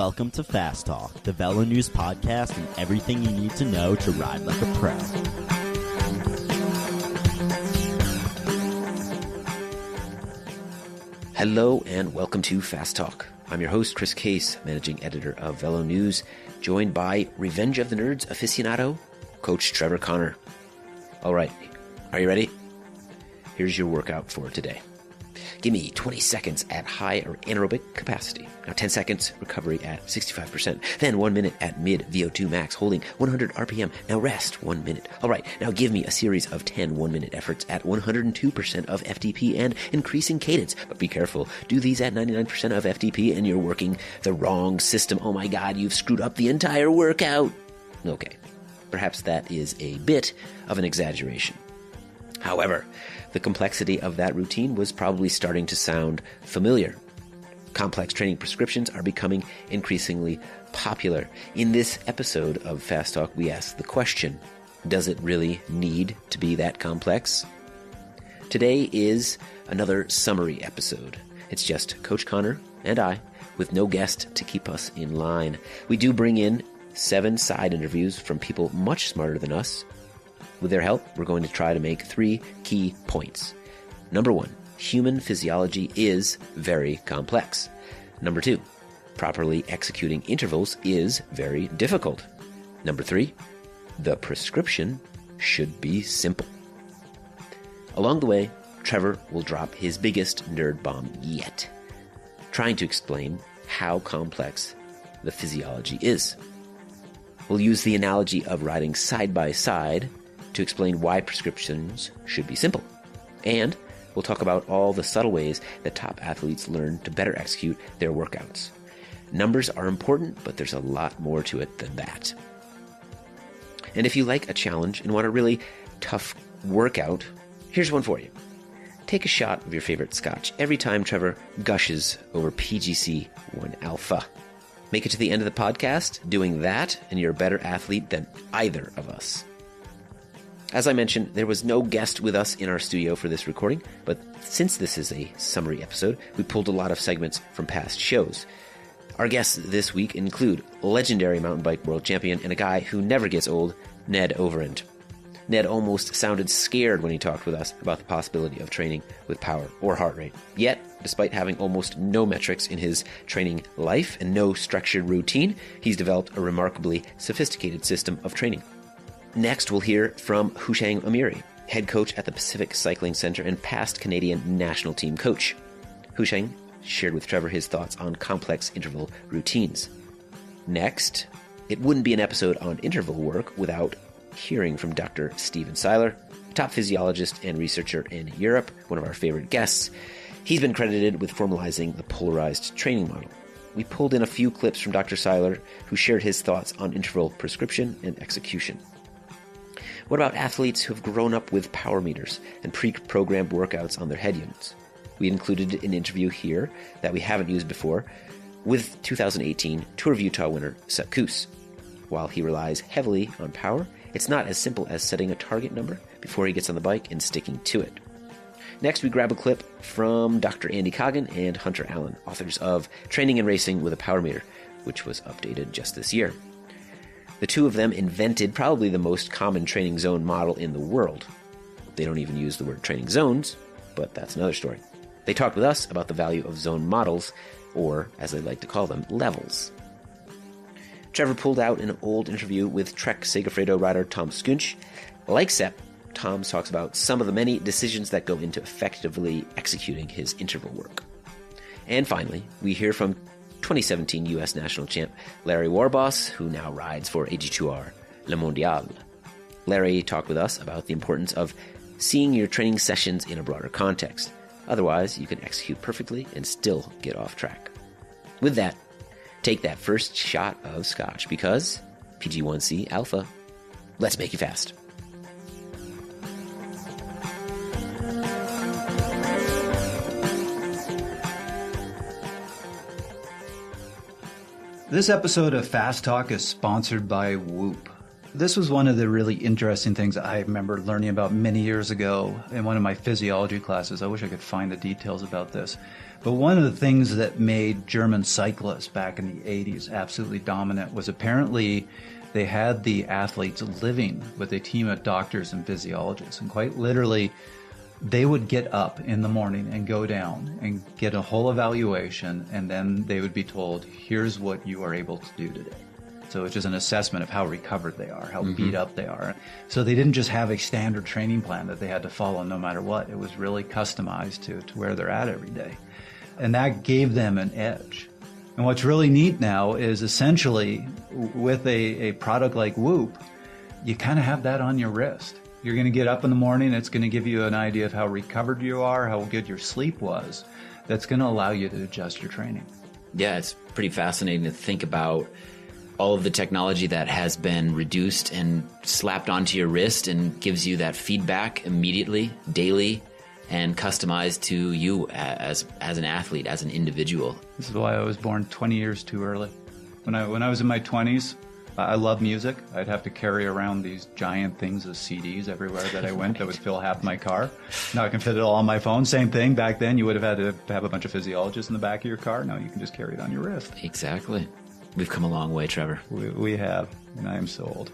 Welcome to Fast Talk, the Velo News podcast and everything you need to know to ride like a pro. Hello and welcome to Fast Talk. I'm your host, Chris Case, managing editor of Velo News, joined by Revenge of the Nerds aficionado, Coach Trevor Connor. All right, are you ready? Here's your workout for today. Give me 20 seconds at high or anaerobic capacity. Now 10 seconds recovery at 65%. Then 1 minute at mid VO2 max holding 100 RPM. Now rest 1 minute. All right, now give me a series of 10 1-minute efforts at 102% of FTP and increasing cadence. But be careful, do these at 99% of FTP and you're working the wrong system. Oh my God, you've screwed up the entire workout. Okay, perhaps that is a bit of an exaggeration. However, the complexity of that routine was probably starting to sound familiar. Complex training prescriptions are becoming increasingly popular. In this episode of Fast Talk, we ask the question, does it really need to be that complex? Today is another summary episode. It's just Coach Connor and I, with no guest to keep us in line. We do bring in 7 side interviews from people much smarter than us. With their help, we're going to try to make 3 key points. Number 1, human physiology is very complex. Number 2, properly executing intervals is very difficult. Number 3, the prescription should be simple. Along the way, Trevor will drop his biggest nerd bomb yet, trying to explain how complex the physiology is. We'll use the analogy of riding side by side to explain why prescriptions should be simple. And we'll talk about all the subtle ways that top athletes learn to better execute their workouts. Numbers are important, but there's a lot more to it than that. And if you like a challenge and want a really tough workout, here's one for you. Take a shot of your favorite scotch every time Trevor gushes over PGC 1 Alpha. Make it to the end of the podcast doing that, and you're a better athlete than either of us. As I mentioned, there was no guest with us in our studio for this recording, but since this is a summary episode, we pulled a lot of segments from past shows. Our guests this week include legendary mountain bike world champion and a guy who never gets old, Ned Overend. Ned almost sounded scared when he talked with us about the possibility of training with power or heart rate. Yet, despite having almost no metrics in his training life and no structured routine, he's developed a remarkably sophisticated system of training. Next, we'll hear from Husheng Amiri, head coach at the Pacific Cycling Center and past Canadian national team coach. Husheng shared with Trevor his thoughts on complex interval routines. Next, it wouldn't be an episode on interval work without hearing from Dr. Steven Seiler, top physiologist and researcher in Europe, one of our favorite guests. He's been credited with formalizing the polarized training model. We pulled in a few clips from Dr. Seiler, who shared his thoughts on interval prescription and execution. What about athletes who have grown up with power meters and pre-programmed workouts on their head units? We included an interview here that we haven't used before with 2018 Tour of Utah winner Sepp Kuss. While he relies heavily on power, it's not as simple as setting a target number before he gets on the bike and sticking to it. Next, we grab a clip from Dr. Andy Coggan and Hunter Allen, authors of Training and Racing with a Power Meter, which was updated just this year. The two of them invented probably the most common training zone model in the world. They don't even use the word training zones, but that's another story. They talked with us about the value of zone models, or as they like to call them, levels. Trevor pulled out an old interview with Trek Segafredo rider Tom Skunch. Like Sepp, Tom talks about some of the many decisions that go into effectively executing his interval work. And finally, we hear from 2017 U.S. national champ Larry Warboss, who now rides for AG2R Le Mondial. Larry talked with us about the importance of seeing your training sessions in a broader context. Otherwise, you can execute perfectly and still get off track. With that, take that first shot of scotch because PG1C Alpha. Let's make you fast. This episode of Fast Talk is sponsored by Whoop. This was one of the really interesting things I remember learning about many years ago in one of my physiology classes. I wish I could find the details about this. But one of the things that made German cyclists back in the 80s absolutely dominant was apparently they had the athletes living with a team of doctors and physiologists. And quite literally, they would get up in the morning and go down and get a whole evaluation, and then they would be told, here's what you are able to do today. So it's just an assessment of how recovered they are, how beat up they are. So they didn't just have a standard training plan that they had to follow no matter what. It was really customized to where they're at every day. And that gave them an edge. And what's really neat now is essentially with a product like Whoop, you kind of have that on your wrist. You're going to get up in the morning. It's going to give you an idea of how recovered you are, how good your sleep was. That's going to allow you to adjust your training. Yeah, it's pretty fascinating to think about all of the technology that has been reduced and slapped onto your wrist and gives you that feedback immediately, daily, and customized to you as an athlete, as an individual. This is why I was born 20 years too early. When I was in my 20s, I love music. I'd have to carry around these giant things of CDs everywhere that I went that would fill half my car. Now I can fit it all on my phone. Same thing. Back then, you would have had to have a bunch of physiologists in the back of your car. Now you can just carry it on your wrist. Exactly. We've come a long way, Trevor. We have, and I am so old.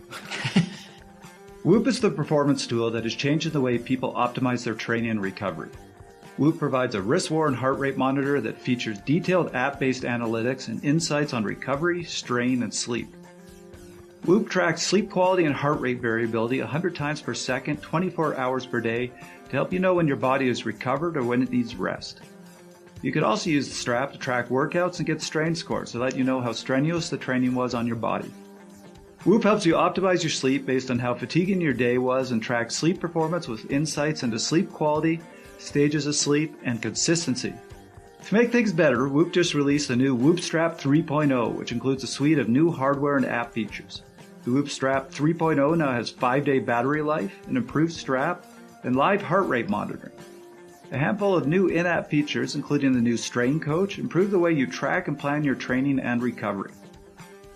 Whoop is the performance tool that is changing the way people optimize their training and recovery. Whoop provides a wrist-worn heart rate monitor that features detailed app-based analytics and insights on recovery, strain, and sleep. Whoop tracks sleep quality and heart rate variability 100 times per second, 24 hours per day to help you know when your body is recovered or when it needs rest. You could also use the strap to track workouts and get strain scores to let you know how strenuous the training was on your body. Whoop helps you optimize your sleep based on how fatiguing your day was and tracks sleep performance with insights into sleep quality, stages of sleep, and consistency. To make things better, Whoop just released the new Whoop Strap 3.0, which includes a suite of new hardware and app features. The Whoop Strap 3.0 now has 5-day battery life, an improved strap, and live heart rate monitoring. A handful of new in-app features, including the new Strain Coach, improve the way you track and plan your training and recovery.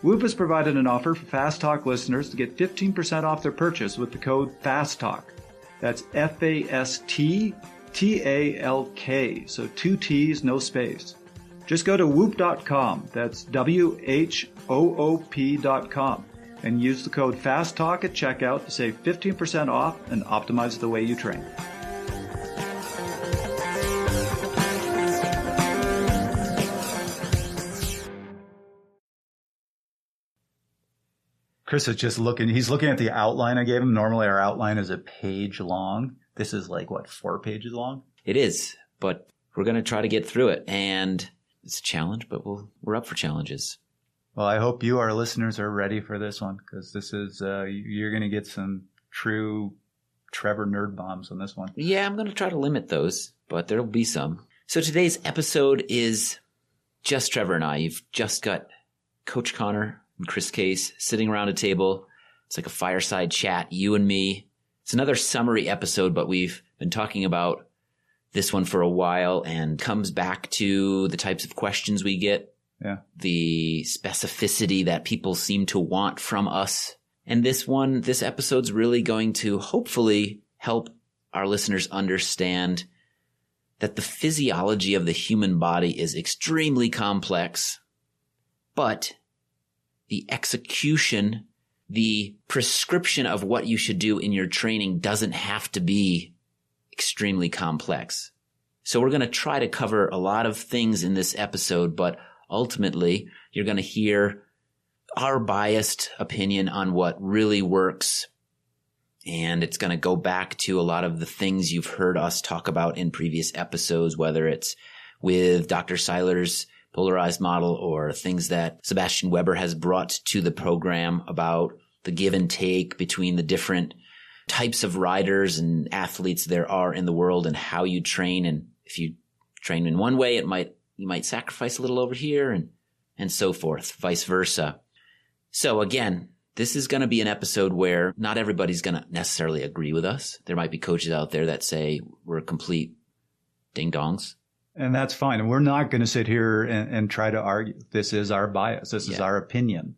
Whoop has provided an offer for Fast Talk listeners to get 15% off their purchase with the code FASTTALK. That's FASTTALK, so 2 T's, no space. Just go to whoop.com, that's WHOOP.com, and use the code FASTTALK at checkout to save 15% off and optimize the way you train. Chris is just he's looking at the outline I gave him. Normally our outline is a page long. This is 4 pages long? It is, but we're going to try to get through it. And it's a challenge, but we're up for challenges. Well, I hope you, our listeners, are ready for this one, because this is, you're going to get some true Trevor nerd bombs on this one. Yeah, I'm going to try to limit those, but there'll be some. So today's episode is just Trevor and I. You've just got Coach Connor and Chris Case sitting around a table. It's like a fireside chat, you and me. It's another summary episode, but we've been talking about this one for a while and comes back to the types of questions we get, the specificity that people seem to want from us. And this episode's really going to hopefully help our listeners understand that the physiology of the human body is extremely complex, but the execution, the prescription of what you should do in your training doesn't have to be extremely complex. So we're going to try to cover a lot of things in this episode, but ultimately you're going to hear our biased opinion on what really works. And it's going to go back to a lot of the things you've heard us talk about in previous episodes, whether it's with Dr. Seiler's polarized model or things that Sebastian Weber has brought to the program about the give and take between the different types of riders and athletes there are in the world and how you train. And if you train in one way, you might sacrifice a little over here and so forth, vice versa. So again, this is going to be an episode where not everybody's going to necessarily agree with us. There might be coaches out there that say we're complete ding-dongs. And that's fine. And we're not going to sit here and try to argue. This is our bias. This is our opinion.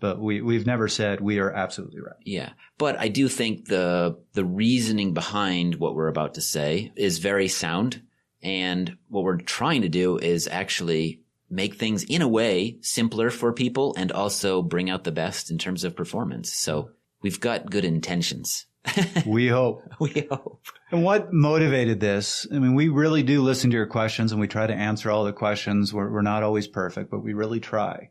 But we've never said we are absolutely right. Yeah. But I do think the reasoning behind what we're about to say is very sound. And what we're trying to do is actually make things in a way simpler for people and also bring out the best in terms of performance. So we've got good intentions. We hope. We hope. And what motivated this? I mean, we really do listen to your questions and we try to answer all the questions. We're not always perfect, but we really try.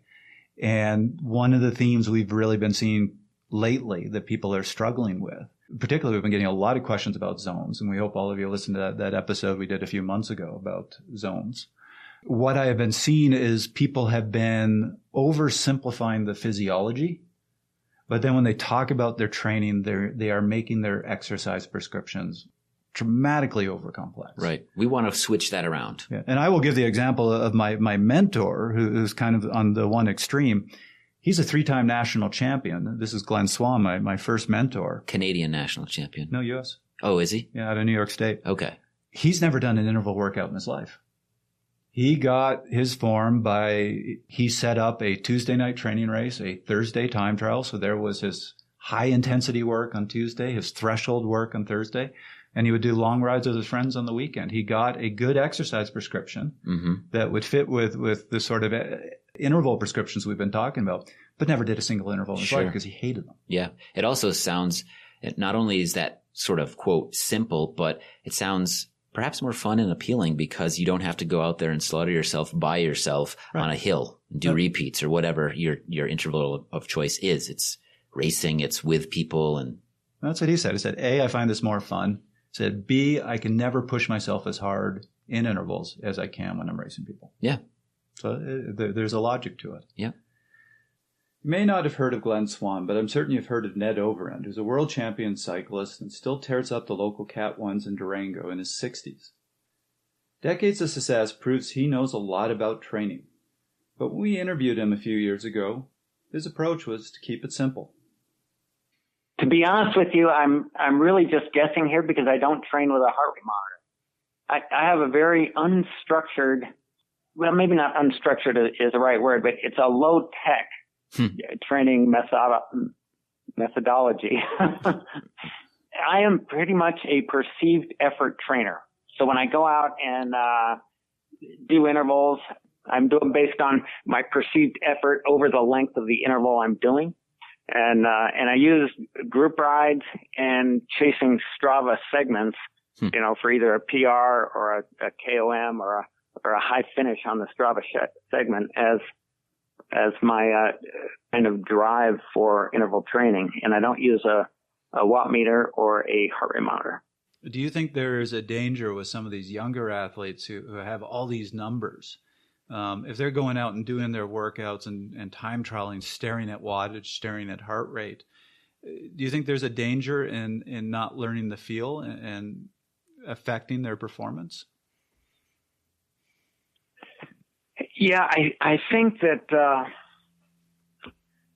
And one of the themes we've really been seeing lately that people are struggling with, particularly we've been getting a lot of questions about zones, and we hope all of you listened to that episode we did a few months ago about zones. What I have been seeing is people have been oversimplifying the physiology, but then when they talk about their training, they are making their exercise prescriptions dramatically overcomplex. Right. We want to switch that around. Yeah. And I will give the example of my mentor, who's kind of on the one extreme. He's a 3-time national champion. This is Glenn Swan, my first mentor. Canadian national champion. No, U.S. Oh, is he? Yeah, out of New York State. Okay. He's never done an interval workout in his life. He got his form he set up a Tuesday night training race, a Thursday time trial. So there was his high intensity work on Tuesday, his threshold work on Thursday. And he would do long rides with his friends on the weekend. He got a good exercise prescription that would fit with the sort of interval prescriptions we've been talking about, but never did a single interval in his life because he hated them. Yeah. It also sounds, not only is that sort of, quote, simple, but it sounds perhaps more fun and appealing because you don't have to go out there and slaughter yourself by yourself on a hill and do repeats or whatever your interval of choice is. It's racing, it's with people. And that's what he said. He said, A, I find this more fun. Said, B, I can never push myself as hard in intervals as I can when I'm racing people. Yeah. So there's a logic to it. Yeah. You may not have heard of Glenn Swan, but I'm certain you've heard of Ned Overend, who's a world champion cyclist and still tears up the local Cat 1s in Durango in his 60s. Decades of success proves he knows a lot about training. But when we interviewed him a few years ago, his approach was to keep it simple. To be honest with you, I'm really just guessing here because I don't train with a heart rate monitor. I have a very unstructured, well, maybe not unstructured is the right word, but it's a low tech training methodology. I am pretty much a perceived effort trainer. So when I go out and do intervals, I'm doing based on my perceived effort over the length of the interval I'm doing. And I use group rides and chasing Strava segments, for either a PR or a KOM or a high finish on the Strava segment as my kind of drive for interval training. And I don't use a watt meter or a heart rate monitor. Do you think there is a danger with some of these younger athletes who have all these numbers? If they're going out and doing their workouts and time trialing, staring at wattage, staring at heart rate, do you think there's a danger in not learning the feel and affecting their performance? Yeah, I think that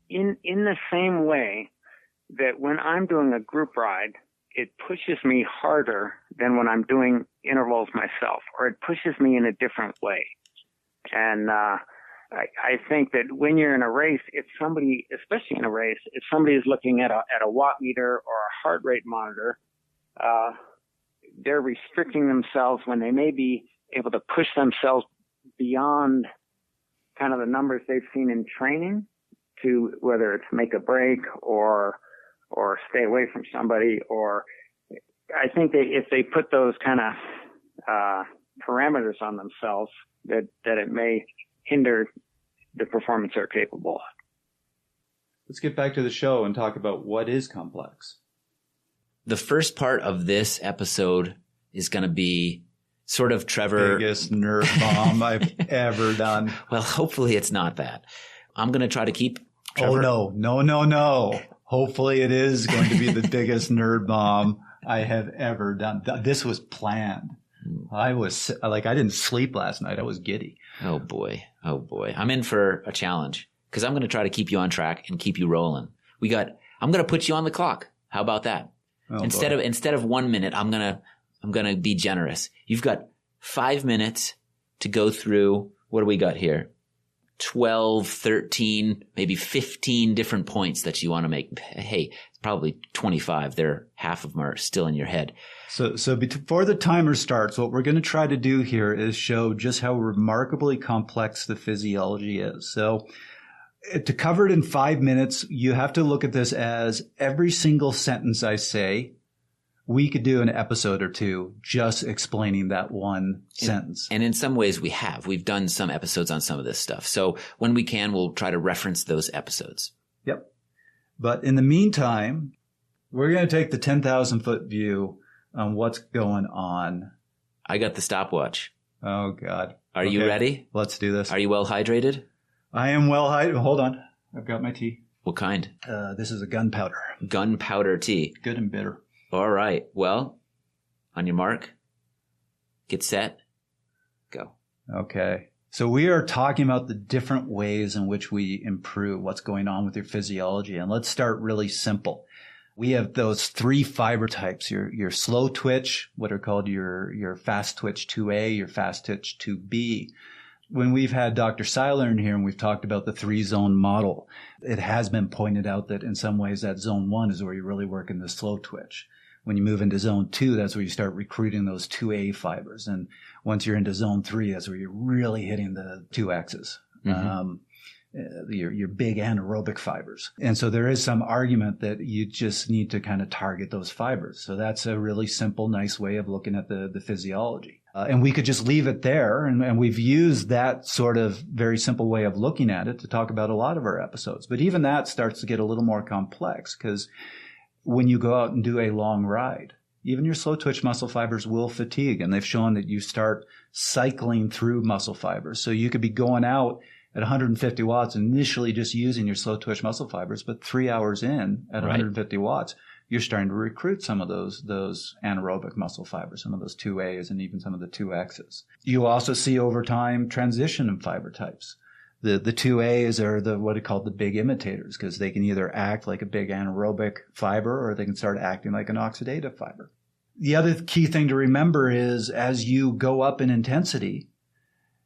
in the same way that when I'm doing a group ride, it pushes me harder than when I'm doing intervals myself, or it pushes me in a different way. And I think that when you're in a race, if somebody, especially in a race, if somebody is looking at a watt meter or a heart rate monitor, they're restricting themselves when they may be able to push themselves beyond kind of the numbers they've seen in training to whether it's make a break or stay away from somebody. Or I think if they put those kind of parameters on themselves, that it may hinder the performance they're capable of. Let's get back to the show and talk about what is complex. The first part of this episode is going to be sort of Trevor. Biggest nerd bomb I've ever done. Well, hopefully it's not that. I'm going to try to keep Trevor. Oh, no. Hopefully it is going to be the biggest nerd bomb I have ever done. This was planned. I didn't sleep last night. I was giddy. Oh boy. I'm in for a challenge because I'm going to try to keep you on track and keep you rolling. I'm going to put you on the clock. How about that? Oh, instead of 1 minute, I'm going to be generous. You've got 5 minutes to go through. What do we got here? 12, 13, maybe 15 different points that you want to make. Hey, it's probably 25. Half of them are still in your head. So before the timer starts, what we're going to try to do here is show just how remarkably complex the physiology is. So to cover it in 5 minutes, you have to look at this as every single sentence I say, we could do an episode or two just explaining that one sentence. And in some ways we've done some episodes on some of this stuff. So when we can, we'll try to reference those episodes. Yep. But in the meantime, we're going to take the 10,000 foot view on what's going on. I got the stopwatch. Oh God. Are you ready? Let's do this. Are you well hydrated? I am well hydrated. Hold on. I've got my tea. What kind? This is a gunpowder. Gunpowder tea. Good and bitter. All right. Well, on your mark, get set, go. Okay. So we are talking about the different ways in which we improve what's going on with your physiology. And let's start really simple. We have those 3 fiber types, your slow twitch, what are called your fast twitch 2A, your fast twitch 2B. When we've had Dr. Seiler in here and we've talked about the 3-zone model, it has been pointed out that in some ways that zone 1 is where you really work in the slow twitch. When you move into zone 2, that's where you start recruiting those 2A fibers. And once you're into zone 3, that's where you're really hitting the 2Xs, your big anaerobic fibers. And so there is some argument that you just need to kind of target those fibers. So that's a really simple, nice way of looking at the physiology. And we could just leave it there. And we've used that sort of very simple way of looking at it to talk about a lot of our episodes. But even that starts to get a little more complex because when you go out and do a long ride, even your slow twitch muscle fibers will fatigue. And they've shown that you start cycling through muscle fibers. So you could be going out at 150 watts, initially just using your slow twitch muscle fibers, but 3 hours in at 150 watts, you're starting to recruit some of those anaerobic muscle fibers, some of those 2As and even some of the 2Xs. You also see over time transition in fiber types. The 2As are what are called the big imitators because they can either act like a big anaerobic fiber or they can start acting like an oxidative fiber. The other key thing to remember is as you go up in intensity,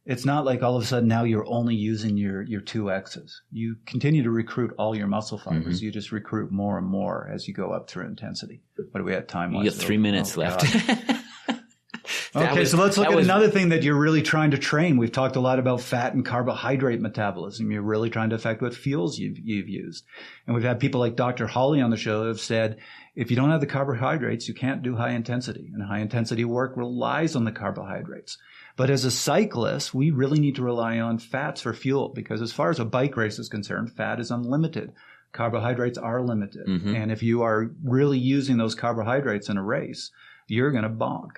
it's not like all of a sudden now you're only using your 2Xs. You continue to recruit all your muscle fibers. Mm-hmm. You just recruit more and more as you go up through intensity. What do we have time-wise? You got 3 minutes left. Okay, so let's look at another thing that you're really trying to train. We've talked a lot about fat and carbohydrate metabolism. You're really trying to affect what fuels you've used. And we've had people like Dr. Hawley on the show who have said, if you don't have the carbohydrates, you can't do high intensity. And high intensity work relies on the carbohydrates. But as a cyclist, we really need to rely on fats for fuel because as far as a bike race is concerned, fat is unlimited. Carbohydrates are limited. Mm-hmm. And if you are really using those carbohydrates in a race, you're going to bonk.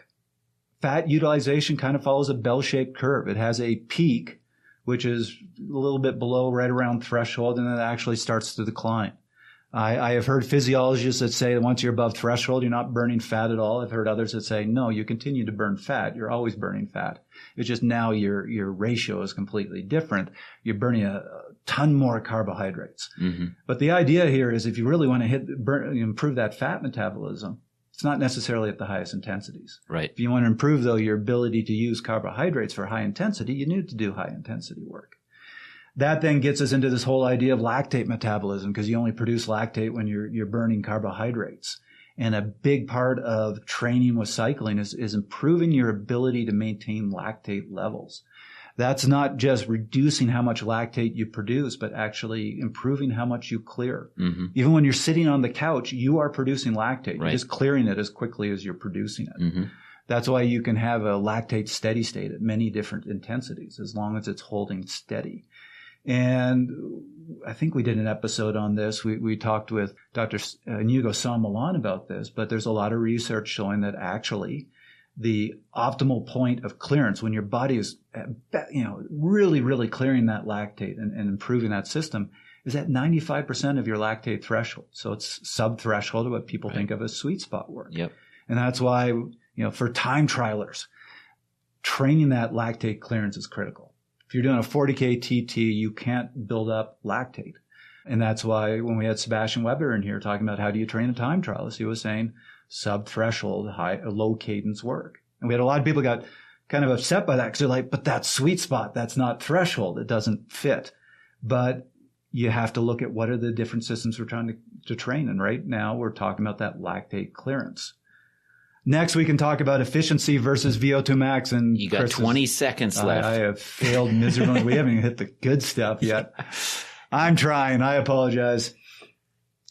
Fat utilization kind of follows a bell-shaped curve. It has a peak, which is a little bit below, right around threshold, and then it actually starts to decline. I have heard physiologists that say that once you're above threshold, you're not burning fat at all. I've heard others that say, no, you continue to burn fat. You're always burning fat. It's just now your ratio is completely different. You're burning a ton more carbohydrates. Mm-hmm. But the idea here is if you really want to improve that fat metabolism, it's not necessarily at the highest intensities. Right. If you want to improve, though, your ability to use carbohydrates for high intensity, you need to do high intensity work. That then gets us into this whole idea of lactate metabolism because you only produce lactate when you're burning carbohydrates. And a big part of training with cycling is improving your ability to maintain lactate levels. That's not just reducing how much lactate you produce, but actually improving how much you clear. Mm-hmm. Even when you're sitting on the couch, you are producing lactate. Right. You're just clearing it as quickly as you're producing it. Mm-hmm. That's why you can have a lactate steady state at many different intensities as long as it's holding steady. And I think we did an episode on this. We talked with Dr. Inigo Samalan about this, but there's a lot of research showing that actually the optimal point of clearance when your body is, really, really clearing that lactate and improving that system is at 95% of your lactate threshold. So it's sub-threshold of what people think of as sweet spot work. Yep. And that's why, for time trialers, training that lactate clearance is critical. If you're doing a 40K TT, you can't build up lactate. And that's why when we had Sebastian Weber in here talking about how do you train a time trialist, he was saying sub-threshold, low cadence work. And we had a lot of people got kind of upset by that because they're like, but that's sweet spot. That's not threshold. It doesn't fit. But you have to look at what are the different systems we're trying to train. And right now we're talking about that lactate clearance. Next, we can talk about efficiency versus VO2 max. And you got 20 seconds left. I have failed miserably. We haven't even hit the good stuff yet. I'm trying. I apologize.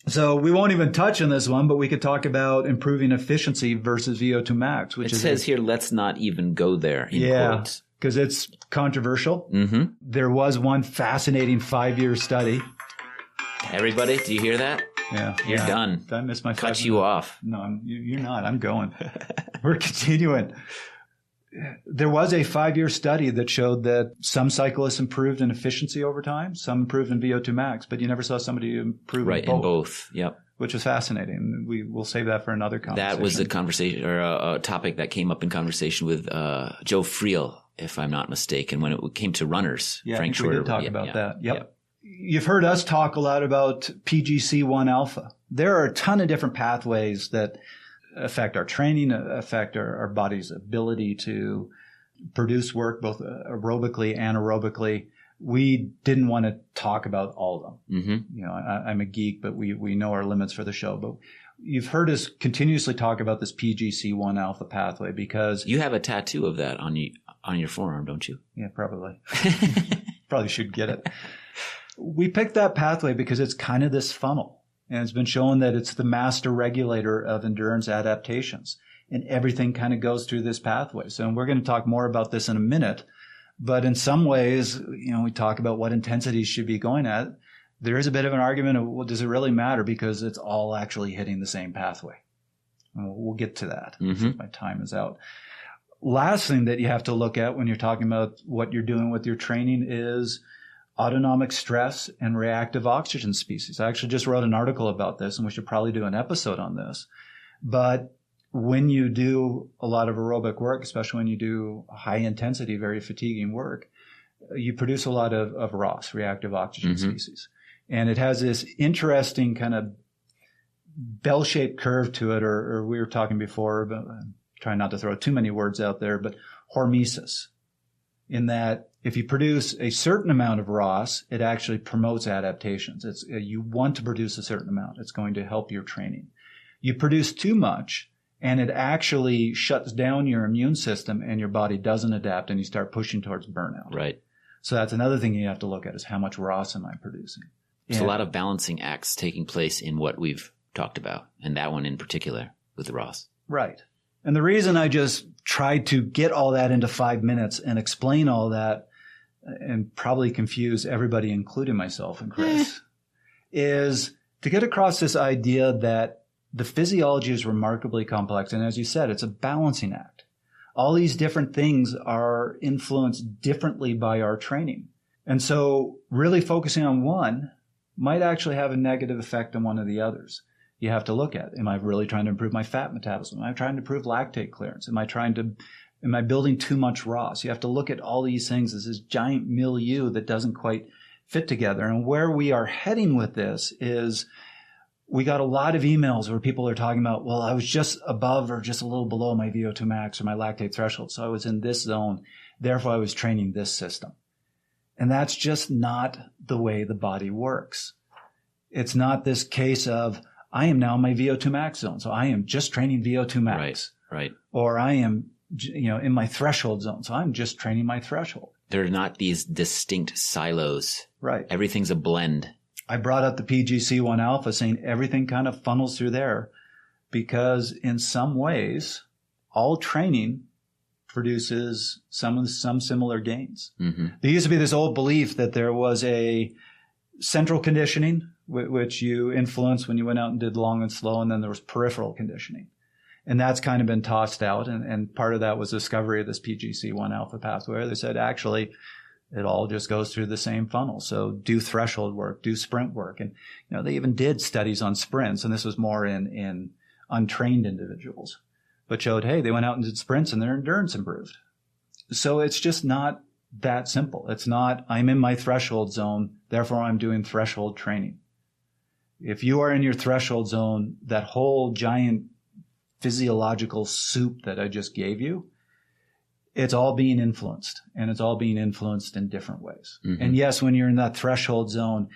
So we won't even touch on this one, but we could talk about improving efficiency versus VO2 max, which it says here, let's not even go there in quotes. Because it's controversial. Mm-hmm. There was one fascinating 5-year study. Everybody, do you hear that? Yeah. You're done. Did I miss my Cut you off. No, you're not. I'm going. We're continuing. There was a 5-year study that showed that some cyclists improved in efficiency over time, some improved in VO2 max, but you never saw somebody improve in both. Yep. Which is fascinating. We'll save that for another conversation. That was a conversation or a topic that came up in conversation with Joe Friel, if I'm not mistaken, when it came to runners. Yeah, Frank I think we did talk about that. Yep. You've heard us talk a lot about PGC1 alpha. There are a ton of different pathways that affect our training, affect our body's ability to produce work, both aerobically and anaerobically. We didn't want to talk about all of them. Mm-hmm. You know, I'm a geek, but we know our limits for the show. But you've heard us continuously talk about this PGC1 alpha pathway because you have a tattoo of that on your forearm, don't you? Yeah, probably. Probably should get it. We picked that pathway because it's kind of this funnel, and it's been shown that it's the master regulator of endurance adaptations, and everything kind of goes through this pathway. So we're going to talk more about this in a minute. But in some ways, you know, we talk about what intensities should be going at. There is a bit of an argument of, well, does it really matter? Because it's all actually hitting the same pathway. And we'll get to that. Mm-hmm. My time is out. Last thing that you have to look at when you're talking about what you're doing with your training is autonomic stress and reactive oxygen species. I actually just wrote an article about this, and we should probably do an episode on this. But when you do a lot of aerobic work, especially when you do high intensity, very fatiguing work, you produce a lot of ROS, reactive oxygen mm-hmm. species. And it has this interesting kind of bell-shaped curve to it, or we were talking before, but I'm trying not to throw too many words out there, but hormesis, in that if you produce a certain amount of ROS, it actually promotes adaptations. You want to produce a certain amount. It's going to help your training. You produce too much, and it actually shuts down your immune system, and your body doesn't adapt, and you start pushing towards burnout. Right. So that's another thing you have to look at is how much ROS am I producing? There's a lot of balancing acts taking place in what we've talked about, and that one in particular with the ROS. Right. And the reason I just tried to get all that into 5 minutes and explain all that and probably confuse everybody, including myself and Chris, is to get across this idea that the physiology is remarkably complex. And as you said, it's a balancing act. All these different things are influenced differently by our training. And so really focusing on one might actually have a negative effect on one of the others. You have to look at, am I really trying to improve my fat metabolism? Am I trying to improve lactate clearance? Am I building too much ROS? You have to look at all these things as this giant milieu that doesn't quite fit together. And where we are heading with this is we got a lot of emails where people are talking about, well, I was just above or just a little below my VO2 max or my lactate threshold. So I was in this zone. Therefore, I was training this system. And that's just not the way the body works. It's not this case of, I am now in my VO2 max zone. So I am just training VO2 max. Right. Or I am, in my threshold zone. So I'm just training my threshold. They're not these distinct silos. Right. Everything's a blend. I brought up the PGC1 alpha saying everything kind of funnels through there because in some ways, all training produces some similar gains. Mm-hmm. There used to be this old belief that there was a central conditioning, which you influenced when you went out and did long and slow, and then there was peripheral conditioning. And that's kind of been tossed out. And part of that was the discovery of this PGC1 alpha pathway. They said, actually, it all just goes through the same funnel. So do threshold work, do sprint work. And, they even did studies on sprints, and this was more in untrained individuals, but showed, hey, they went out and did sprints and their endurance improved. So it's just not that simple. It's not, I'm in my threshold zone, therefore I'm doing threshold training. If you are in your threshold zone, that whole giant physiological soup that I just gave you, it's all being influenced, and it's all being influenced in different ways. And yes, when you're in that threshold zone,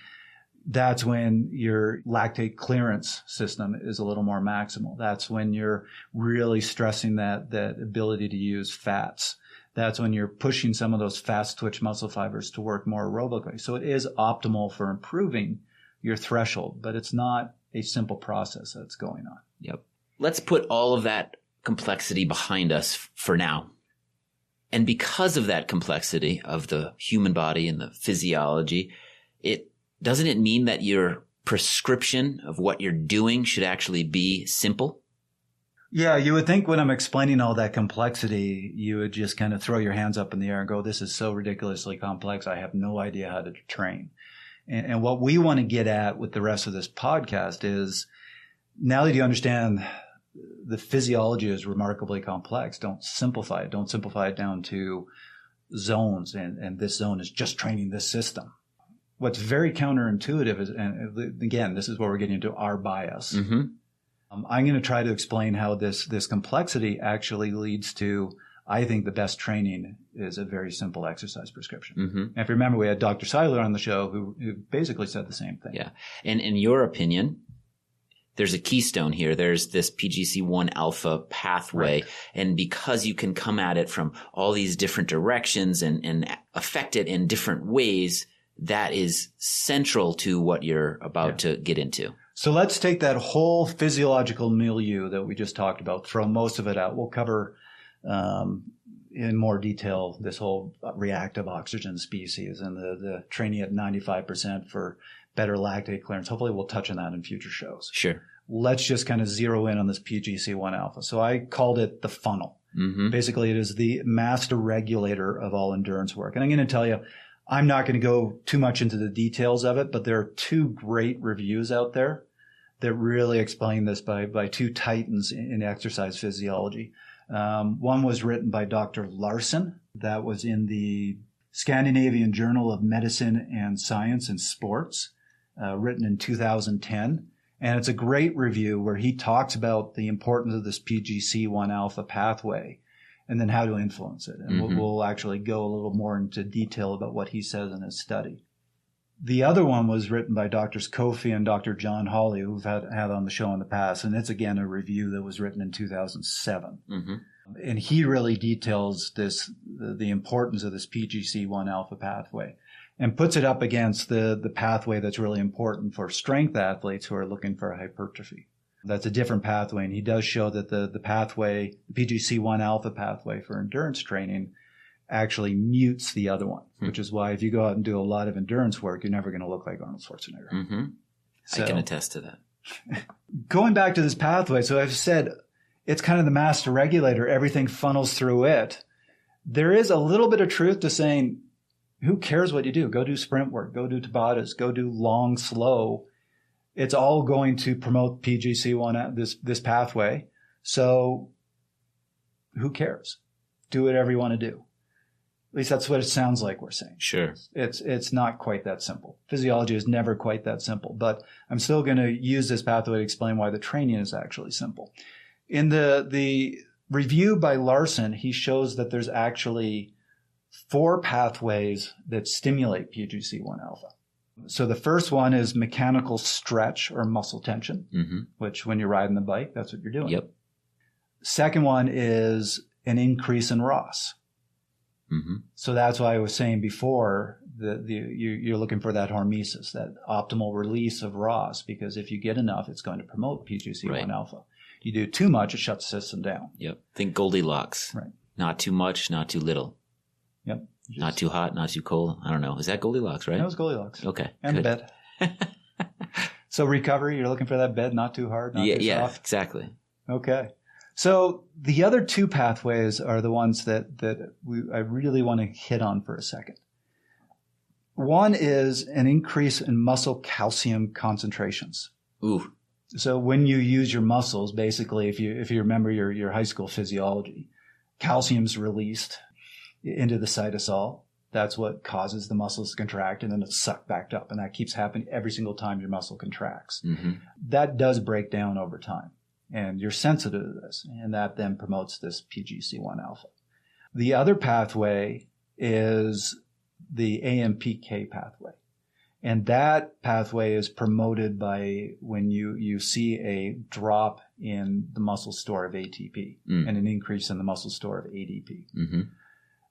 that's when your lactate clearance system is a little more maximal. That's when you're really stressing that ability to use fats. That's when you're pushing some of those fast twitch muscle fibers to work more aerobically. So it is optimal for improving your threshold, but it's not a simple process that's going on. Yep. Let's put all of that complexity behind us for now. And because of that complexity of the human body and the physiology, doesn't it mean that your prescription of what you're doing should actually be simple? Yeah, you would think when I'm explaining all that complexity, you would just kind of throw your hands up in the air and go, this is so ridiculously complex. I have no idea how to train. And what we want to get at with the rest of this podcast is, now that you understand the physiology is remarkably complex, don't simplify it. Don't simplify it down to zones, and this zone is just training this system. What's very counterintuitive is, and again, this is where we're getting into our bias. I'm going to try to explain how this complexity actually leads to, I think, the best training is a very simple exercise prescription. And if you remember, we had Dr. Seiler on the show who basically said the same thing. Yeah. And in your opinion, there's a keystone here. There's this PGC1 alpha pathway. Right. And because you can come at it from all these different directions and affect it in different ways, that is central to what you're about to get into. So let's take that whole physiological milieu that we just talked about, throw most of it out. We'll cover in more detail this whole reactive oxygen species and the training at 95% for better lactate clearance. Hopefully we'll touch on that in future shows. Sure. Let's just kind of zero in on this PGC1 alpha. So I called it the funnel. Basically, it is the master regulator of all endurance work. And I'm going to tell you, I'm not going to go too much into the details of it, but there are two great reviews out there that really explain this by two titans in exercise physiology. One was written by Dr. Larson. That was in the Scandinavian Journal of Medicine and Science and Sports, written in 2010. And it's a great review where he talks about the importance of this PGC1 alpha pathway and then how to influence it. And we'll actually go a little more into detail about what he says in his study. The other one was written by Drs. Kofi and Dr. John Hawley, who've had on the show in the past. And it's, again, a review that was written in 2007. And he really details the importance of this PGC1 alpha pathway and puts it up against the pathway that's really important for strength athletes who are looking for hypertrophy. That's a different pathway, and he does show that the pathway, the PGC1 alpha pathway for endurance training, actually mutes the other one, which is why if you go out and do a lot of endurance work, you're never going to look like Arnold Schwarzenegger. I can attest to that. Going back to this pathway, so I've said it's kind of the master regulator. Everything funnels through it. There is a little bit of truth to saying, who cares what you do? Go do sprint work. Go do Tabatas. Go do long, slow. It's all going to promote PGC1, this pathway. So who cares? Do whatever you want to do. At least that's what it sounds like we're saying. Sure. It's not quite that simple. Physiology is never quite that simple, but I'm still going to use this pathway to explain why the training is actually simple. In the review by Larson, he shows that there's actually 4 pathways that stimulate PGC1 alpha. So the first one is mechanical stretch or muscle tension, which when you're riding the bike, that's what you're doing. Yep. Second one is an increase in ROS. So that's why I was saying before that you're looking for that hormesis, that optimal release of ROS, because if you get enough, it's going to promote PGC1 alpha. You do too much, it shuts the system down. Yep. Think Goldilocks. Right. Not too much, not too little. Yep. Not too hot, not too cold. I don't know. Is that Goldilocks, right? That was Goldilocks. Okay. And good. the bed. So recovery, you're looking for that bed, not too hard, not too soft. Yeah, exactly. Okay. So the other 2 pathways are the ones that I really want to hit on for a second. One is an increase in muscle calcium concentrations. Ooh. So when you use your muscles, basically, if you remember your high school physiology, calcium's released into the cytosol. That's what causes the muscles to contract, and then it's sucked back up. And that keeps happening every single time your muscle contracts. That does break down over time. And you're sensitive to this. And that then promotes this PGC1 alpha. The other pathway is the AMPK pathway. And that pathway is promoted by when you see a drop in the muscle store of ATP and an increase in the muscle store of ADP. Mm-hmm.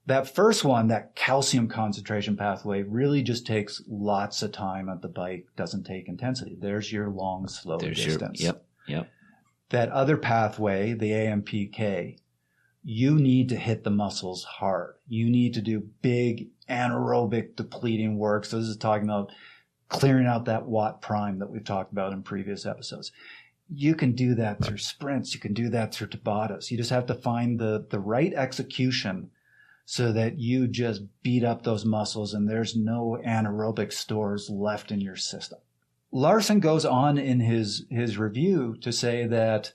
That first one, that calcium concentration pathway, really just takes lots of time at the bike, doesn't take intensity. There's your long, slow distance. Yep. That other pathway, the AMPK, you need to hit the muscles hard. You need to do big anaerobic depleting work. So this is talking about clearing out that watt prime that we've talked about in previous episodes. You can do that through sprints. You can do that through Tabatas. You just have to find the right execution so that you just beat up those muscles and there's no anaerobic stores left in your system. Larson goes on in his review to say that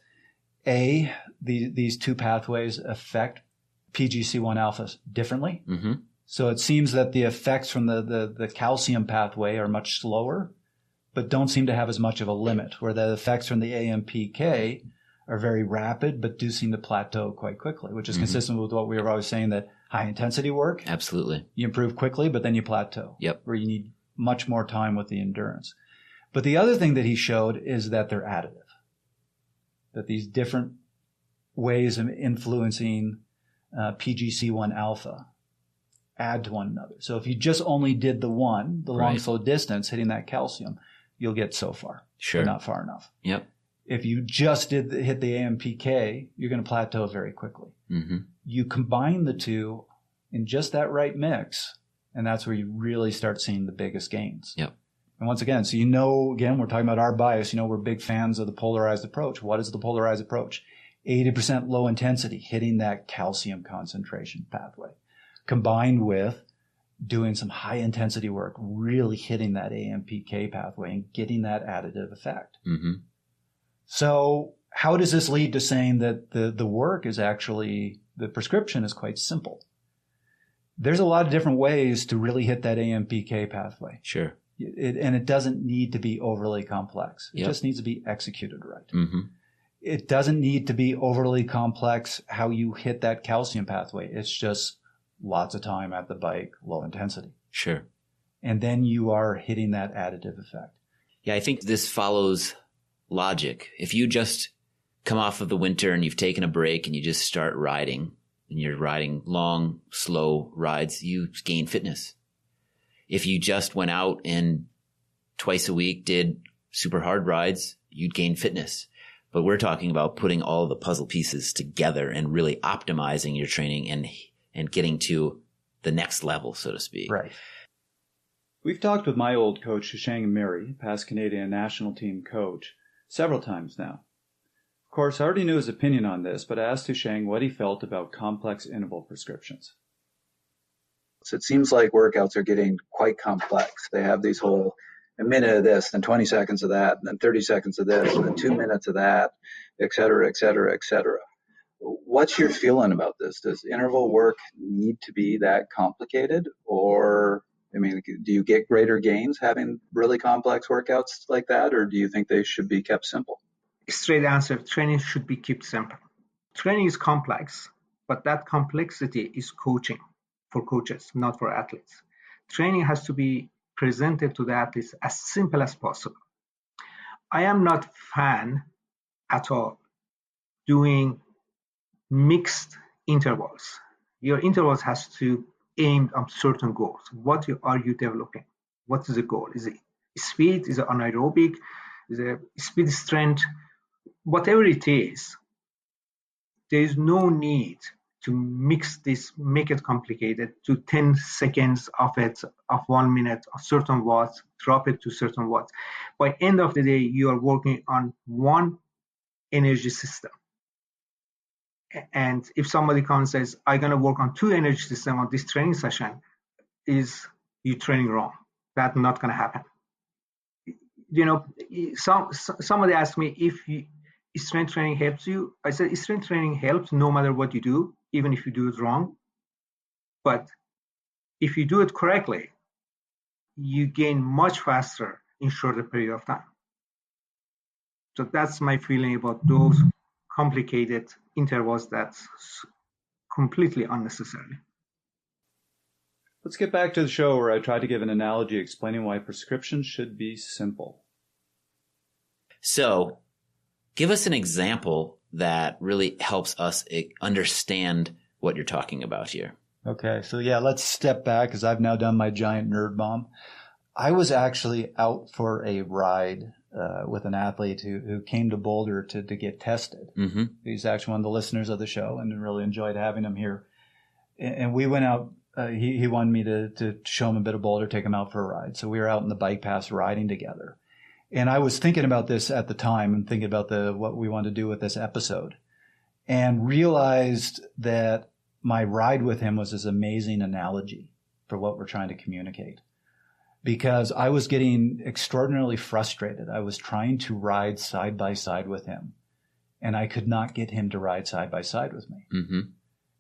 these two pathways affect PGC1 alpha differently. Mm-hmm. So it seems that the effects from the calcium pathway are much slower, but don't seem to have as much of a limit, where the effects from the AMPK are very rapid, but do seem to plateau quite quickly, which is consistent with what we were always saying, that high intensity work, absolutely, you improve quickly, but then you plateau. Yep. Where you need much more time with the endurance. But the other thing that he showed is that they're additive, that these different ways of influencing PGC1 alpha add to one another. So if you just only did the long, slow distance, hitting that calcium, you'll get so far. Sure. But not far enough. Yep. If you just hit the AMPK, you're going to plateau very quickly. Mm-hmm. You combine the two in just that right mix, and that's where you really start seeing the biggest gains. Yep. And once again, so again, we're talking about our bias. We're big fans of the polarized approach. What is the polarized approach? 80% low intensity, hitting that calcium concentration pathway, combined with doing some high intensity work, really hitting that AMPK pathway and getting that additive effect. Mm-hmm. So how does this lead to saying that the work is actually, the prescription is quite simple? There's a lot of different ways to really hit that AMPK pathway. Sure. And it doesn't need to be overly complex. It Yep. just needs to be executed right. Mm-hmm. It doesn't need to be overly complex how you hit that calcium pathway. It's just lots of time at the bike, low intensity. Sure. And then you are hitting that additive effect. Yeah, I think this follows logic. If you just come off of the winter and you've taken a break and you just start riding, and you're riding long, slow rides, you gain fitness. If you just went out and twice a week did super hard rides, you'd gain fitness. But we're talking about putting all the puzzle pieces together and really optimizing your training and getting to the next level, so to speak. Right. We've talked with my old coach, Shishang Miri, past Canadian national team coach, several times now. Of course, I already knew his opinion on this, but I asked Shishang what he felt about complex interval prescriptions. So it seems like workouts are getting quite complex. They have these whole a minute of this, then 20 seconds of that, and then 30 seconds of this, and then 2 minutes of that, et cetera, et cetera, et cetera. What's your feeling about this? Does interval work need to be that complicated? Or, do you get greater gains having really complex workouts like that? Or do you think they should be kept simple? Straight answer, training should be kept simple. Training is complex, but that complexity is coaching for coaches, not for athletes. Training has to be presented to the athletes as simple as possible. I am not a fan at all doing mixed intervals. Your intervals has to aim at certain goals. What are you developing? What is the goal? Is it speed? Is it anaerobic? Is it speed strength? Whatever it is, there is no need to mix this, make it complicated to 10 seconds of it, of 1 minute, of certain watts, drop it to certain watts. By end of the day, you are working on one energy system. And if somebody comes and says, I'm going to work on two energy systems on this training session, is you training wrong. That's not going to happen. Somebody asked me if strength training helps you. I said strength training helps no matter what you do, even if you do it wrong. But if you do it correctly, you gain much faster in shorter period of time. So that's my feeling about those complicated intervals that completely unnecessarily. Let's get back to the show where I tried to give an analogy explaining why prescriptions should be simple. So give us an example that really helps us understand what you're talking about here. Okay, so yeah, let's step back because I've now done my giant nerd bomb. I was actually out for a ride with an athlete who came to Boulder to get tested. Mm-hmm. He's actually one of the listeners of the show and really enjoyed having him here. And we went out. He wanted me to show him a bit of Boulder, take him out for a ride. So we were out in the bike paths riding together. And I was thinking about this at the time and thinking about what we wanted to do with this episode, and realized that my ride with him was this amazing analogy for what we're trying to communicate. Because I was getting extraordinarily frustrated. I was trying to ride side by side with him, and I could not get him to ride side by side with me. Mm-hmm.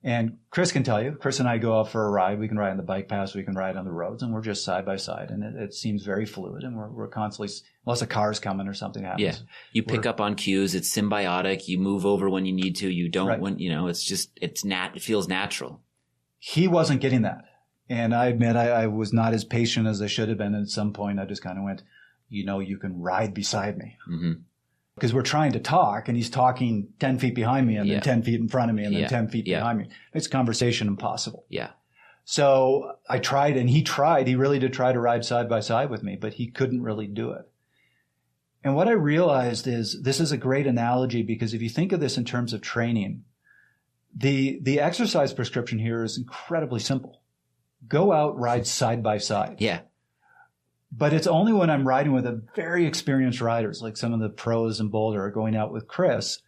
And Chris can tell you, Chris and I go out for a ride. We can ride on the bike paths. We can ride on the roads, and we're just side by side. And it seems very fluid, and we're constantly, unless a car's coming or something happens. Yeah. You pick up on cues. It's symbiotic. You move over when you need to. You don't Right. when, it's just, it feels natural. He wasn't getting that. And I admit I was not as patient as I should have been. And at some point, I just kind of went, you can ride beside me. Mm-hmm. Because we're trying to talk, and he's talking 10 feet behind me, and Yeah. then 10 feet in front of me, and then Yeah. 10 feet Yeah. behind me. It's conversation impossible. Yeah. So I tried, and he tried. He really did try to ride side by side with me, but he couldn't really do it. And what I realized is this is a great analogy, because if you think of this in terms of training, the exercise prescription here is incredibly simple. Go out, ride side by side. Yeah. But it's only when I'm riding with a very experienced riders, like some of the pros in Boulder are going out with Chris,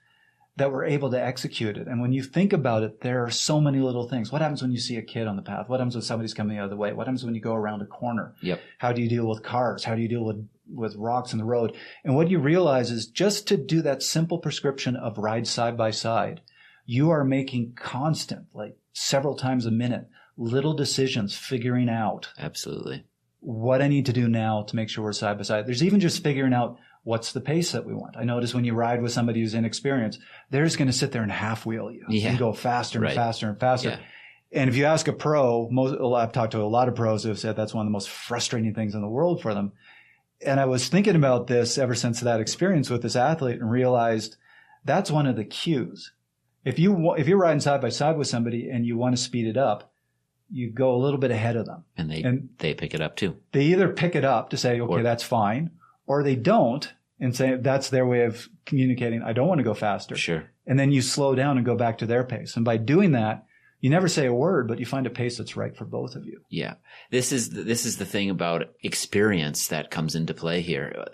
that we're able to execute it. And when you think about it, there are so many little things. What happens when you see a kid on the path? What happens when somebody's coming the other way? What happens when you go around a corner? Yep. How do you deal with cars? How do you deal with rocks in the road? And what you realize is just to do that simple prescription of ride side by side, you are making constant, like several times a minute, little decisions, figuring out Absolutely. what I need to do now to make sure we're side by side. There's even just figuring out what's the pace that we want. I notice when you ride with somebody who's inexperienced, they're just going to sit there and half wheel you and go faster and Right. faster and faster. Yeah. And if you ask a pro, I've talked to a lot of pros who have said that's one of the most frustrating things in the world for them. And I was thinking about this ever since that experience with this athlete and realized that's one of the cues. If you're riding side by side with somebody and you want to speed it up, you go a little bit ahead of them. And they pick it up too. They either pick it up to say, okay, that's fine, or they don't and say that's their way of communicating. I don't want to go faster. Sure. And then you slow down and go back to their pace. And by doing that, you never say a word, but you find a pace that's right for both of you. Yeah. This is the thing about experience that comes into play here.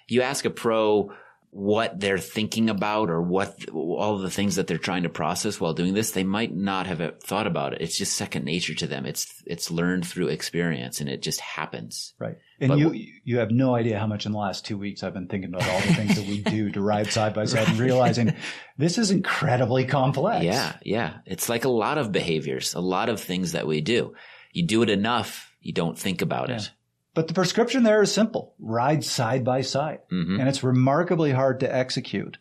You ask a pro what they're thinking about or what all the things that they're trying to process while doing this, they might not have thought about it. It's just second nature to them. It's learned through experience, and it just happens. Right. And you have no idea how much in the last 2 weeks I've been thinking about all the things that we do to ride side by side and realizing this is incredibly complex. Yeah. Yeah. It's like a lot of behaviors, a lot of things that we do. You do it enough, you don't think about it. But the prescription there is simple. Ride side by side. Mm-hmm. And it's remarkably hard to execute.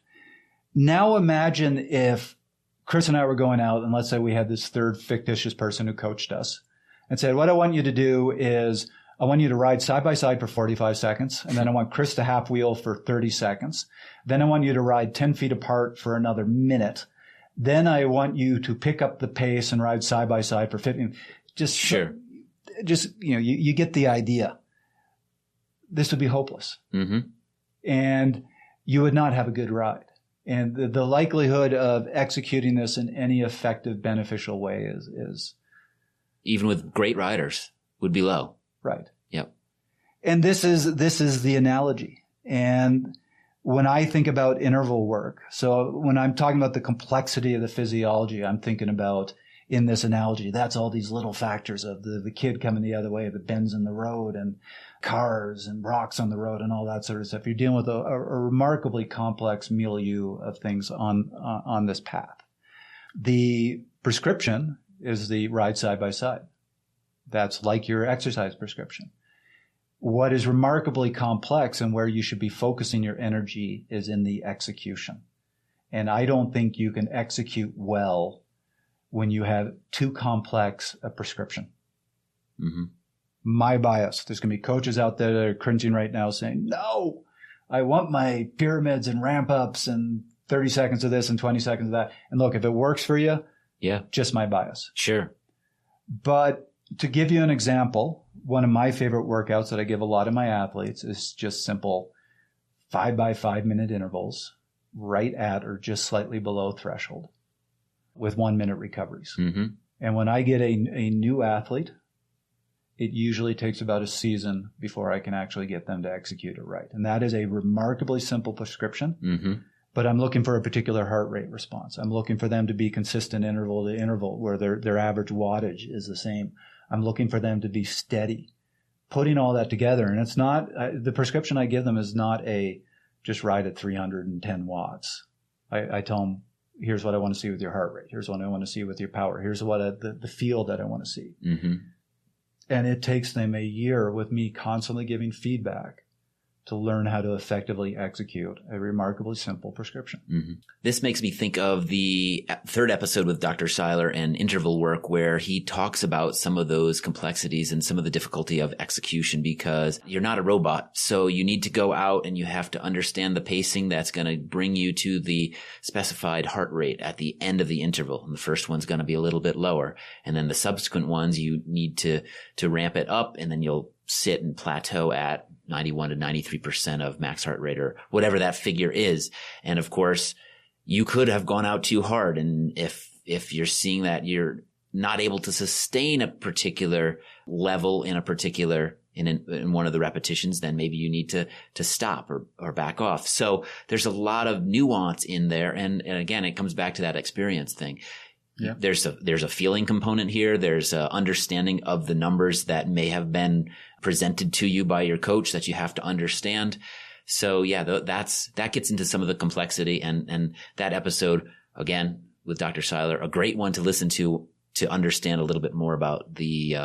Now imagine if Chris and I were going out, and let's say we had this third fictitious person who coached us and said, what I want you to do is I want you to ride side by side for 45 seconds. And then I want Chris to half wheel for 30 seconds. Then I want you to ride 10 feet apart for another minute. Then I want you to pick up the pace and ride side by side for 15. You get the idea. This would be hopeless. Mm-hmm. And you would not have a good ride. And the likelihood of executing this in any effective, beneficial way is even with great riders would be low. Right. Yep. And this is the analogy. And when I think about interval work, so when I'm talking about the complexity of the physiology, I'm thinking about in this analogy, that's all these little factors of the kid coming the other way, the bends in the road and cars and rocks on the road and all that sort of stuff. You're dealing with a remarkably complex milieu of things on this path. The prescription is the ride side by side. That's like your exercise prescription. What is remarkably complex and where you should be focusing your energy is in the execution. And I don't think you can execute well when you have too complex a prescription. Mm-hmm. My bias. There's going to be coaches out there that are cringing right now saying, no, I want my pyramids and ramp ups and 30 seconds of this and 20 seconds of that. And look, if it works for you, yeah, just my bias. Sure. But to give you an example, one of my favorite workouts that I give a lot of my athletes is just simple 5 by 5 minute intervals right at or just slightly below threshold with 1 minute recoveries. Mm-hmm. And when I get a new athlete, it usually takes about a season before I can actually get them to execute it right. And that is a remarkably simple prescription. Mm-hmm. But I'm looking for a particular heart rate response. I'm looking for them to be consistent interval to interval where their average wattage is the same. I'm looking for them to be steady. Putting all that together, and it's not, the prescription I give them is not a just ride at 310 watts. I tell them, here's what I want to see with your heart rate. Here's what I want to see with your power. Here's what the feel that I want to see. Mm-hmm. And it takes them a year with me constantly giving feedback to learn how to effectively execute a remarkably simple prescription. Mm-hmm. This makes me think of the third episode with Dr. Seiler and interval work, where he talks about some of those complexities and some of the difficulty of execution, because you're not a robot. So you need to go out and you have to understand the pacing that's going to bring you to the specified heart rate at the end of the interval. And the first one's going to be a little bit lower. And then the subsequent ones, you need to ramp it up, and then you'll sit and plateau at 91 to 93% of max heart rate or whatever that figure is. And of course, you could have gone out too hard. And if you're seeing that you're not able to sustain a particular level in a particular, in one of the repetitions, then maybe you need to stop or back off. So there's a lot of nuance in there. And again, it comes back to that experience thing. Yeah. There's a feeling component here. There's a understanding of the numbers that may have been presented to you by your coach that you have to understand. So yeah, that gets into some of the complexity, and that episode again with Dr. Seiler, a great one to listen to understand a little bit more about the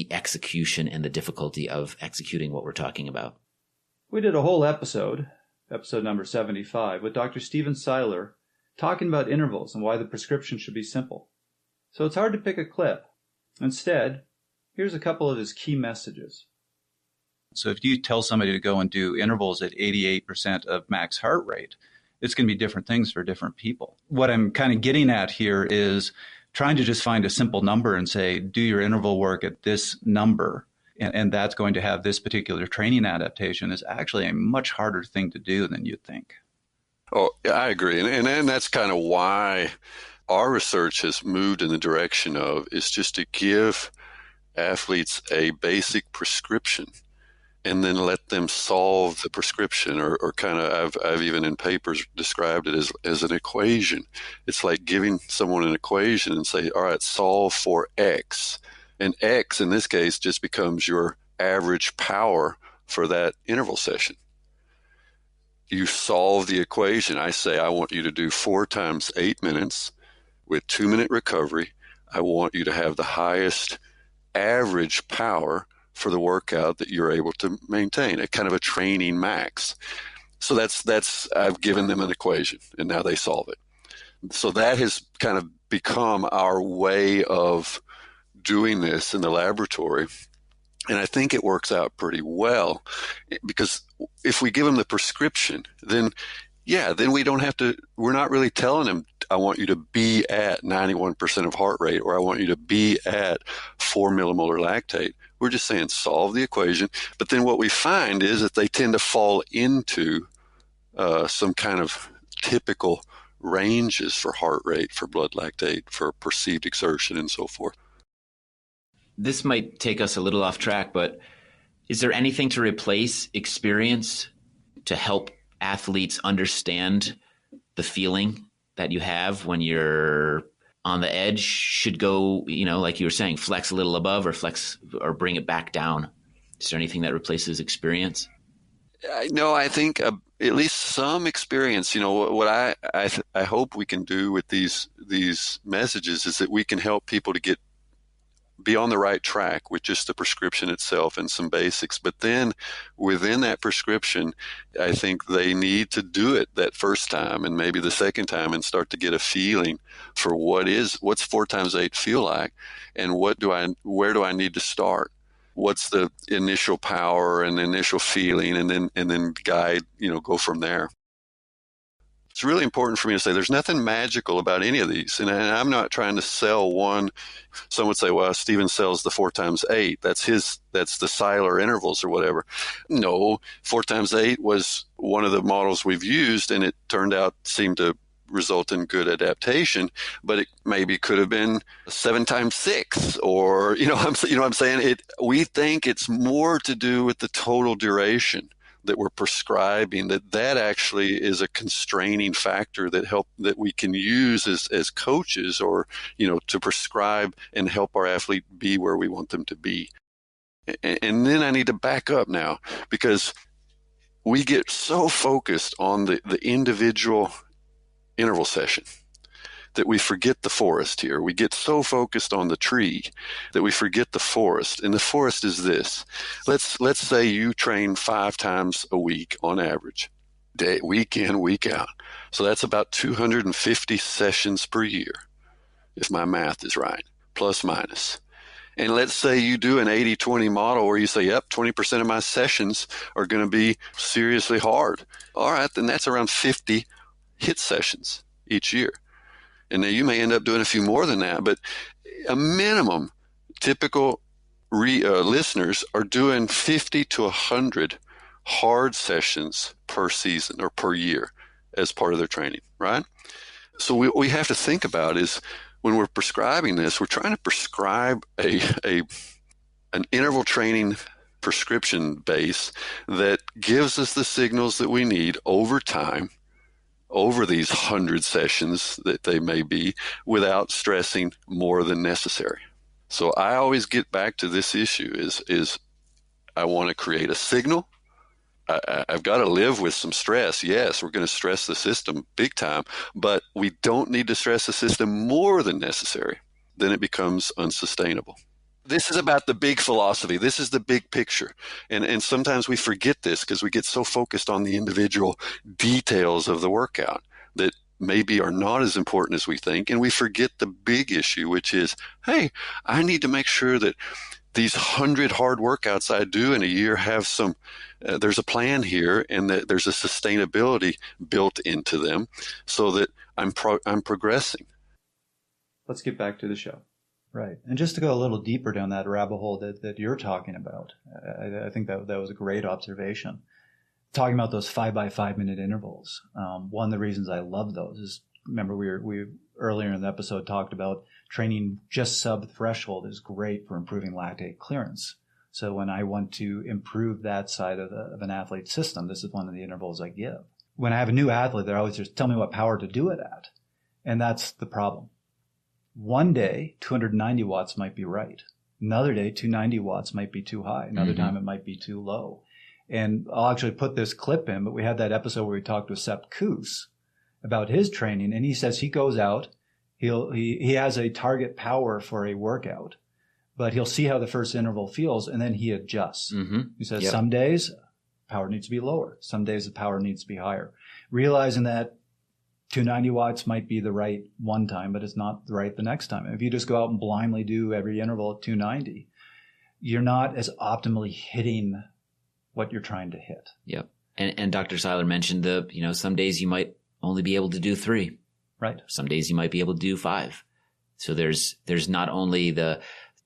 execution and the difficulty of executing what we're talking about. We did a whole episode number 75 with Dr. Steven Seiler, talking about intervals and why the prescription should be simple. So it's hard to pick a clip. Instead, here's a couple of his key messages. So if you tell somebody to go and do intervals at 88% of max heart rate, it's going to be different things for different people. What I'm kind of getting at here is trying to just find a simple number and say, do your interval work at this number, and that's going to have this particular training adaptation, is actually a much harder thing to do than you'd think. Oh, yeah, I agree. And that's kind of why our research has moved in the direction of is just to give athletes a basic prescription and then let them solve the prescription, or kind of, I've even in papers described it as an equation. It's like giving someone an equation and say, all right, solve for X. And X in this case just becomes your average power for that interval session. You solve the equation. I say, I want you to do 4 times 8 minutes with 2-minute recovery. I want you to have the highest average power for the workout that you're able to maintain, a kind of a training max. So that's I've given them an equation, and now they solve it. So that has kind of become our way of doing this in the laboratory. And I think it works out pretty well, because if we give them the prescription, then we don't have to, we're not really telling them, I want you to be at 91% of heart rate, or I want you to be at 4 millimolar lactate. We're just saying solve the equation. But then what we find is that they tend to fall into some kind of typical ranges for heart rate, for blood lactate, for perceived exertion, and so forth. This might take us a little off track, but is there anything to replace experience to help athletes understand the feeling that you have when you're on the edge? Should go, like you were saying, flex a little above or flex or bring it back down. Is there anything that replaces experience? No, I think at least some experience. What I hope we can do with these messages is that we can help people to get be on the right track with just the prescription itself and some basics. But then within that prescription, I think they need to do it that first time and maybe the second time and start to get a feeling for what's 4 times 8 feel like, and where do I need to start? What's the initial power and initial feeling, and then guide, go from there. It's really important for me to say there's nothing magical about any of these. And I'm not trying to sell one. Some would say, well, Steven sells the 4 times 8. That's the Seiler intervals or whatever. No, 4 times 8 was one of the models we've used, and it seemed to result in good adaptation, but it maybe could have been 7 times 6, or, I'm saying? We think it's more to do with the total duration that we're prescribing, that actually is a constraining factor that we can use as coaches, or, to prescribe and help our athlete be where we want them to be. And then I need to back up now, because we get so focused on the individual interval session that we forget the forest here. We get so focused on the tree that we forget the forest. And the forest is this. Let's say you train 5 times a week on average, week in, week out. So that's about 250 sessions per year, if my math is right, plus minus. And let's say you do an 80-20 model where you say, yep, 20% of my sessions are going to be seriously hard. All right, then that's around 50 HIIT sessions each year. And now you may end up doing a few more than that, but a minimum, typical listeners are doing 50 to 100 hard sessions per season or per year as part of their training, right? So what we have to think about is, when we're prescribing this, we're trying to prescribe an interval training prescription base that gives us the signals that we need over time, over these 100 sessions that they may be, without stressing more than necessary. So I always get back to this issue is I want to create a signal. I've got to live with some stress. Yes, we're going to stress the system big time, but we don't need to stress the system more than necessary. Then it becomes unsustainable. This is about the big philosophy. This is the big picture. And sometimes we forget this because we get so focused on the individual details of the workout that maybe are not as important as we think. And we forget the big issue, which is, hey, I need to make sure that these 100 hard workouts I do in a year have some, there's a plan here, and that there's a sustainability built into them so that I'm progressing. Let's get back to the show. Right. And just to go a little deeper down that rabbit hole that you're talking about, I think that was a great observation. Talking about those 5x5 minute intervals. One of the reasons I love those is, remember we earlier in the episode talked about training just sub threshold is great for improving lactate clearance. So when I want to improve that side of an athlete's system, this is one of the intervals I give. When I have a new athlete, they're always just tell me what power to do it at. And that's the problem. One day, 290 watts might be right. Another day, 290 watts might be too high. Another time it might be too low. And I'll actually put this clip in, but we had that episode where we talked with Sepp Kuss about his training. And he says he goes out, he has a target power for a workout, but he'll see how the first interval feels, and then he adjusts. He says some days power needs to be lower. Some days the power needs to be higher. Realizing that 290 watts might be the right one time, but it's not the right the next time. If you just go out and blindly do every interval at 290, you're not as optimally hitting what you're trying to hit. Yep. And Dr. Seiler mentioned some days you might only be able to do 3. Right. Some days you might be able to do 5. So there's not only the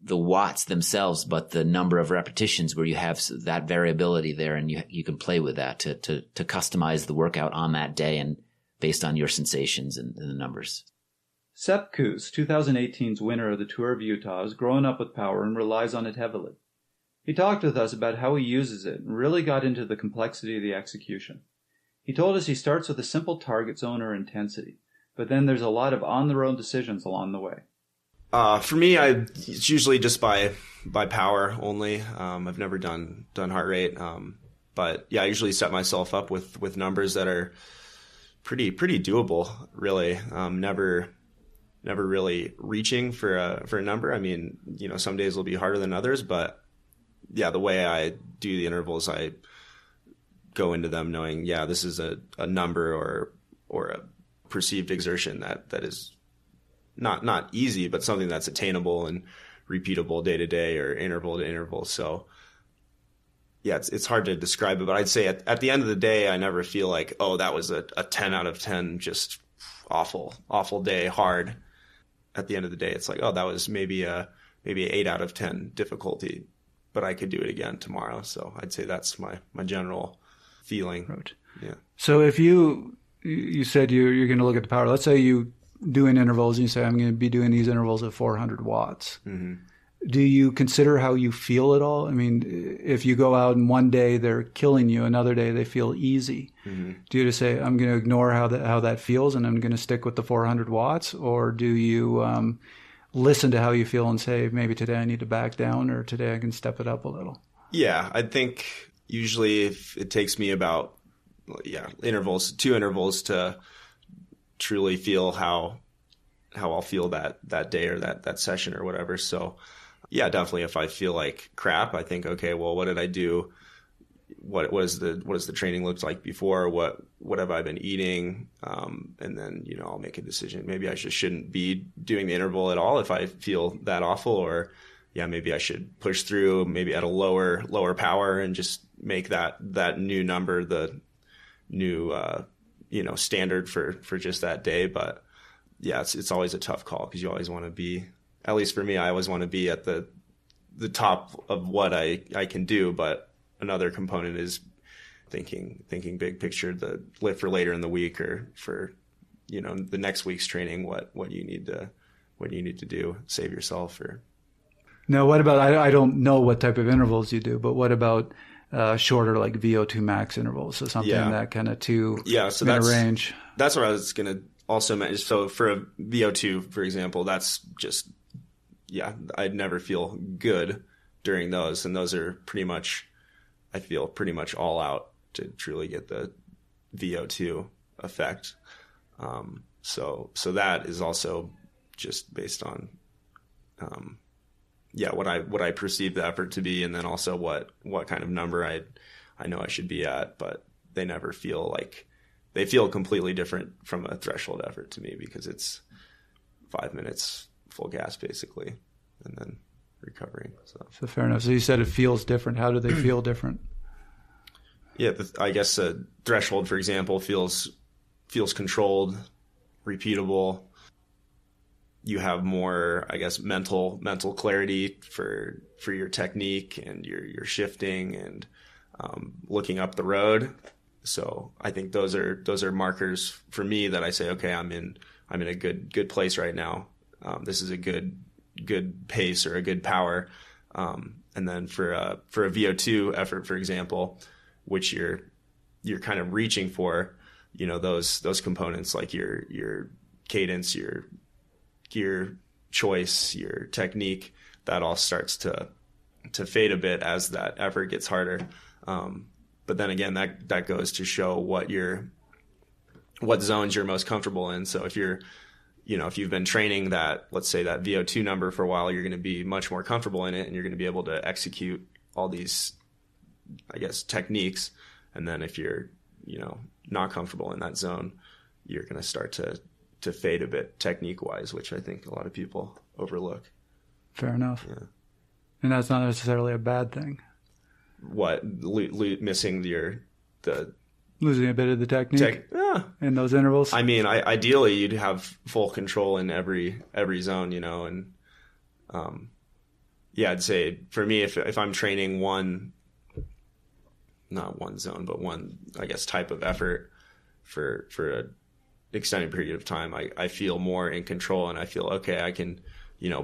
watts themselves, but the number of repetitions where you have that variability there, and you can play with that to customize the workout on that day and based on your sensations and the numbers. Sepp Kuss, 2018's winner of the Tour of Utah, has grown up with power and relies on it heavily. He talked with us about how he uses it and really got into the complexity of the execution. He told us he starts with a simple target zone or intensity, but then there's a lot of on-the-road decisions along the way. For me, it's usually just by power only. I've never done heart rate, but yeah, I usually set myself up with numbers that are pretty doable. Really, never never really reaching for a number. I mean, some days will be harder than others, but yeah, the way I do the intervals, I go into them knowing, yeah, this is a number or a perceived exertion that is not easy, but something that's attainable and repeatable day to day or interval to interval. So yeah, it's hard to describe it, but I'd say at the end of the day, I never feel like, oh, that was a 10 out of 10, just awful day, hard. At the end of the day, it's like, oh, that was maybe a 8 out of 10 difficulty, but I could do it again tomorrow. So I'd say that's my general feeling. Right. Yeah. So if you said you're going to look at the power, let's say you doing intervals and you say, I'm going to be doing these intervals at 400 watts. Mm-hmm. Do you consider how you feel at all? I mean, if you go out and one day they're killing you, another day they feel easy. Mm-hmm. Do you just say, I'm going to ignore how that feels and I'm going to stick with the 400 watts? Or do you listen to how you feel and say, maybe today I need to back down or today I can step it up a little? Yeah, I think usually if it takes me about, two intervals to truly feel how I'll feel that day or that session or whatever. So yeah, definitely if I feel like crap, I think, okay, well, what did I do? What does the training look like before? What have I been eating? And then, I'll make a decision. Maybe I shouldn't be doing the interval at all if I feel that awful, or yeah, maybe I should push through maybe at a lower power and just make that new number the new standard for just that day. But yeah, it's always a tough call because you always want to be, at least for me, I always want to be at the top of what I can do. But another component is thinking big picture, the lift for later in the week or for, the next week's training, what you need to do, save yourself or. Now, what about, I don't know what type of intervals you do, but what about shorter like VO2 max intervals? So something that kind of so that's range. That's what I was going to also mention. So for a VO2, for example, that's just, I'd never feel good during those. And those are pretty much, I feel pretty much all out to truly get the VO2 effect. So that is also just based on, what I perceive the effort to be, and then also what kind of number I know I should be at, but they never feel like they feel completely different from a threshold effort to me because it's 5 minutes full gas basically, and then recovering. So fair enough. So you said it feels different. How do they feel different? Yeah, I guess a threshold, for example, feels controlled, repeatable. You have more, I guess, mental clarity for your technique and your shifting and looking up the road. So I think those are markers for me that I say, okay, I'm in a good place right now. This is a good pace or a good power. And then for a VO2 effort, for example, which you're kind of reaching for, those components like your cadence, your gear choice, your technique, that all starts to fade a bit as that effort gets harder. But then again, that goes to show what zones you're most comfortable in. So if if you've been training that, let's say that VO2 number for a while, you're going to be much more comfortable in it and you're going to be able to execute all these, I guess, techniques. And then if you're, not comfortable in that zone, you're going to start to fade a bit technique wise, which I think a lot of people overlook. Fair enough. Yeah. And that's not necessarily a bad thing. What, missing losing a bit of the technique in those intervals? I mean, ideally you'd have full control in every zone, and I'd say for me, if I'm training not one zone, but one, I guess, type of effort for a extended period of time, I feel more in control and I feel, okay, I can,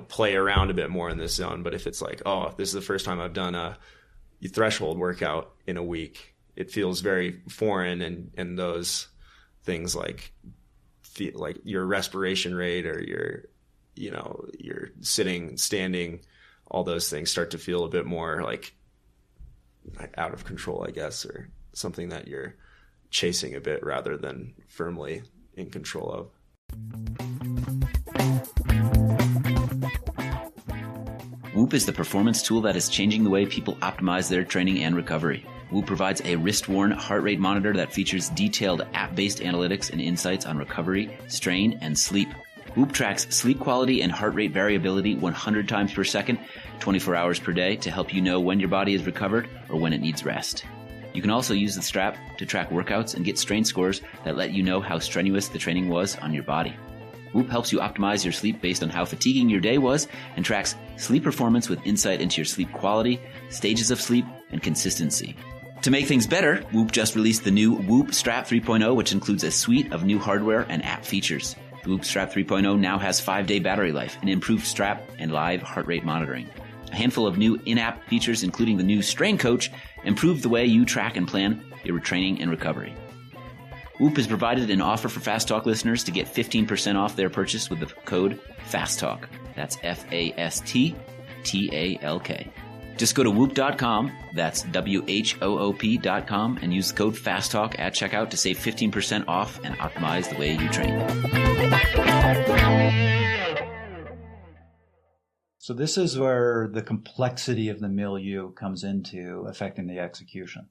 play around a bit more in this zone. But if it's like, oh, this is the first time I've done a threshold workout in a week, it feels very foreign, and those things like your respiration rate or your sitting, standing, all those things start to feel a bit more like out of control, I guess, or something that you're chasing a bit rather than firmly in control of. Whoop is the performance tool that is changing the way people optimize their training and recovery. Whoop provides a wrist-worn heart rate monitor that features detailed app-based analytics and insights on recovery, strain, and sleep. Whoop tracks sleep quality and heart rate variability 100 times per second, 24 hours per day to help you know when your body is recovered or when it needs rest. You can also use the strap to track workouts and get strain scores that let you know how strenuous the training was on your body. Whoop helps you optimize your sleep based on how fatiguing your day was and tracks sleep performance with insight into your sleep quality, stages of sleep, and consistency. To make things better, Whoop just released the new Whoop Strap 3.0, which includes a suite of new hardware and app features. The Whoop Strap 3.0 now has 5-day battery life, an improved strap, and live heart rate monitoring. A handful of new in-app features, including the new Strain Coach, improve the way you track and plan your training and recovery. Whoop has provided an offer for Fast Talk listeners to get 15% off their purchase with the code FASTTALK. That's FASTTALK. Just go to whoop.com, that's WHOOP.com, and use the code FASTTALK at checkout to save 15% off and optimize the way you train. So this is where the complexity of the milieu comes into affecting the execution.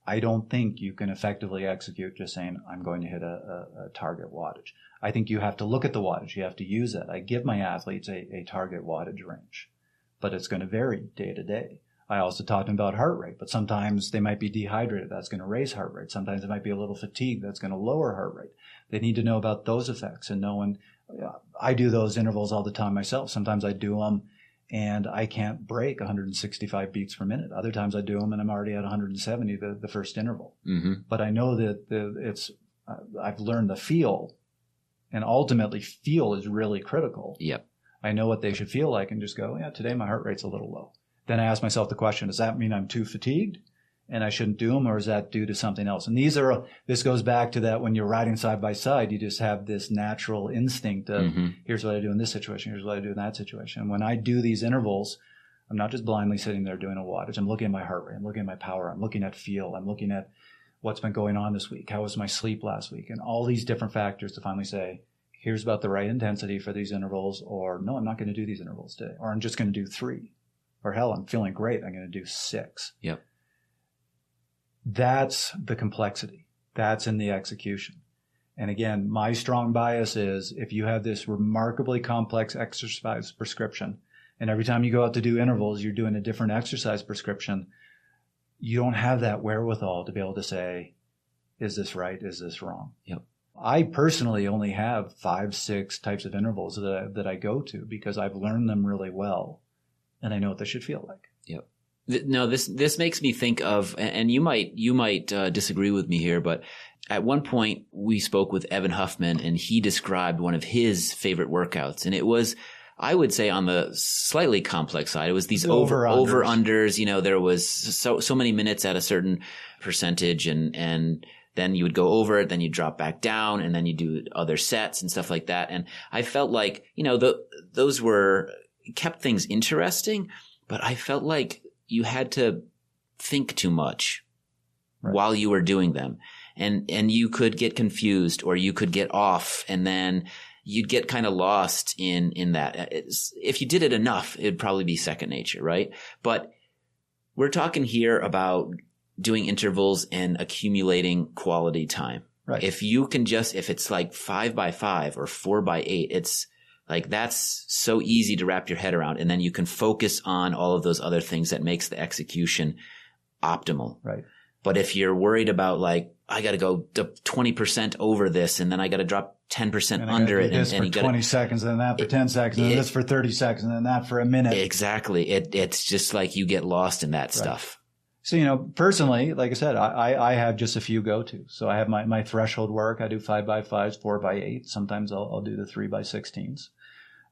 I don't think you can effectively execute just saying, I'm going to hit a target wattage. I think you have to look at the wattage. You have to use it. I give my athletes a target wattage range, but it's going to vary day to day. I also talked about heart rate, but sometimes they might be dehydrated. That's going to raise heart rate. Sometimes they might be a little fatigued. That's going to lower heart rate. They need to know about those effects and knowing. I do those intervals all the time myself. Sometimes I do them and I can't break 165 beats per minute. Other times I do them and I'm already at 170 the first interval. Mm-hmm. But I know that I've learned the feel, and ultimately feel is really critical. Yep. I know what they should feel like and just go, yeah, today my heart rate's a little low. Then I ask myself the question, does that mean I'm too fatigued and I shouldn't do them, or is that due to something else? And this goes back to that when you're riding side by side, you just have this natural instinct of, here's what I do in this situation, here's what I do in that situation. And when I do these intervals, I'm not just blindly sitting there doing a wattage. I'm looking at my heart rate, I'm looking at my power, I'm looking at feel, I'm looking at what's been going on this week, how was my sleep last week, and all these different factors to finally say, here's about the right intensity for these intervals, or no, I'm not going to do these intervals today, or I'm just going to do 3, or hell, I'm feeling great, I'm going to do 6. Yep. That's the complexity. That's in the execution. And again, my strong bias is if you have this remarkably complex exercise prescription, and every time you go out to do intervals, you're doing a different exercise prescription, you don't have that wherewithal to be able to say, is this right? Is this wrong? Yep. I personally only have 5-6 types of intervals that I go to because I've learned them really well and I know what they should feel like. Yep. No, this makes me think of, and you might disagree with me here, but at one point we spoke with Evan Huffman and he described one of his favorite workouts, and it was, I would say, on the slightly complex side. It was these over-unders. You know, there was so many minutes at a certain percentage, and then you would go over it, then you drop back down, and then you do other sets and stuff like that. And I felt like, you know, those kept things interesting, but I felt like you had to think too much while you were doing them. And you could get confused or you could get off, and then you'd get kind of lost in that. If you did it enough, it'd probably be second nature, right? But we're talking here about doing intervals and accumulating quality time. Right. If it's like 5x5 or 4x8, it's like, that's so easy to wrap your head around. And then you can focus on all of those other things that makes the execution optimal. Right. But if you're worried about, like, I got to go 20% over this, and then I got to drop 10% under it. This for 20 seconds, and then that for 10 seconds, and then this for 30 seconds, and then that for a minute. Exactly. It's just like you get lost in that stuff. So, you know, personally, like I said, I have just a few go-tos. So I have my threshold work. I do 5x5s, 4x8. Sometimes I'll do the 3x16s.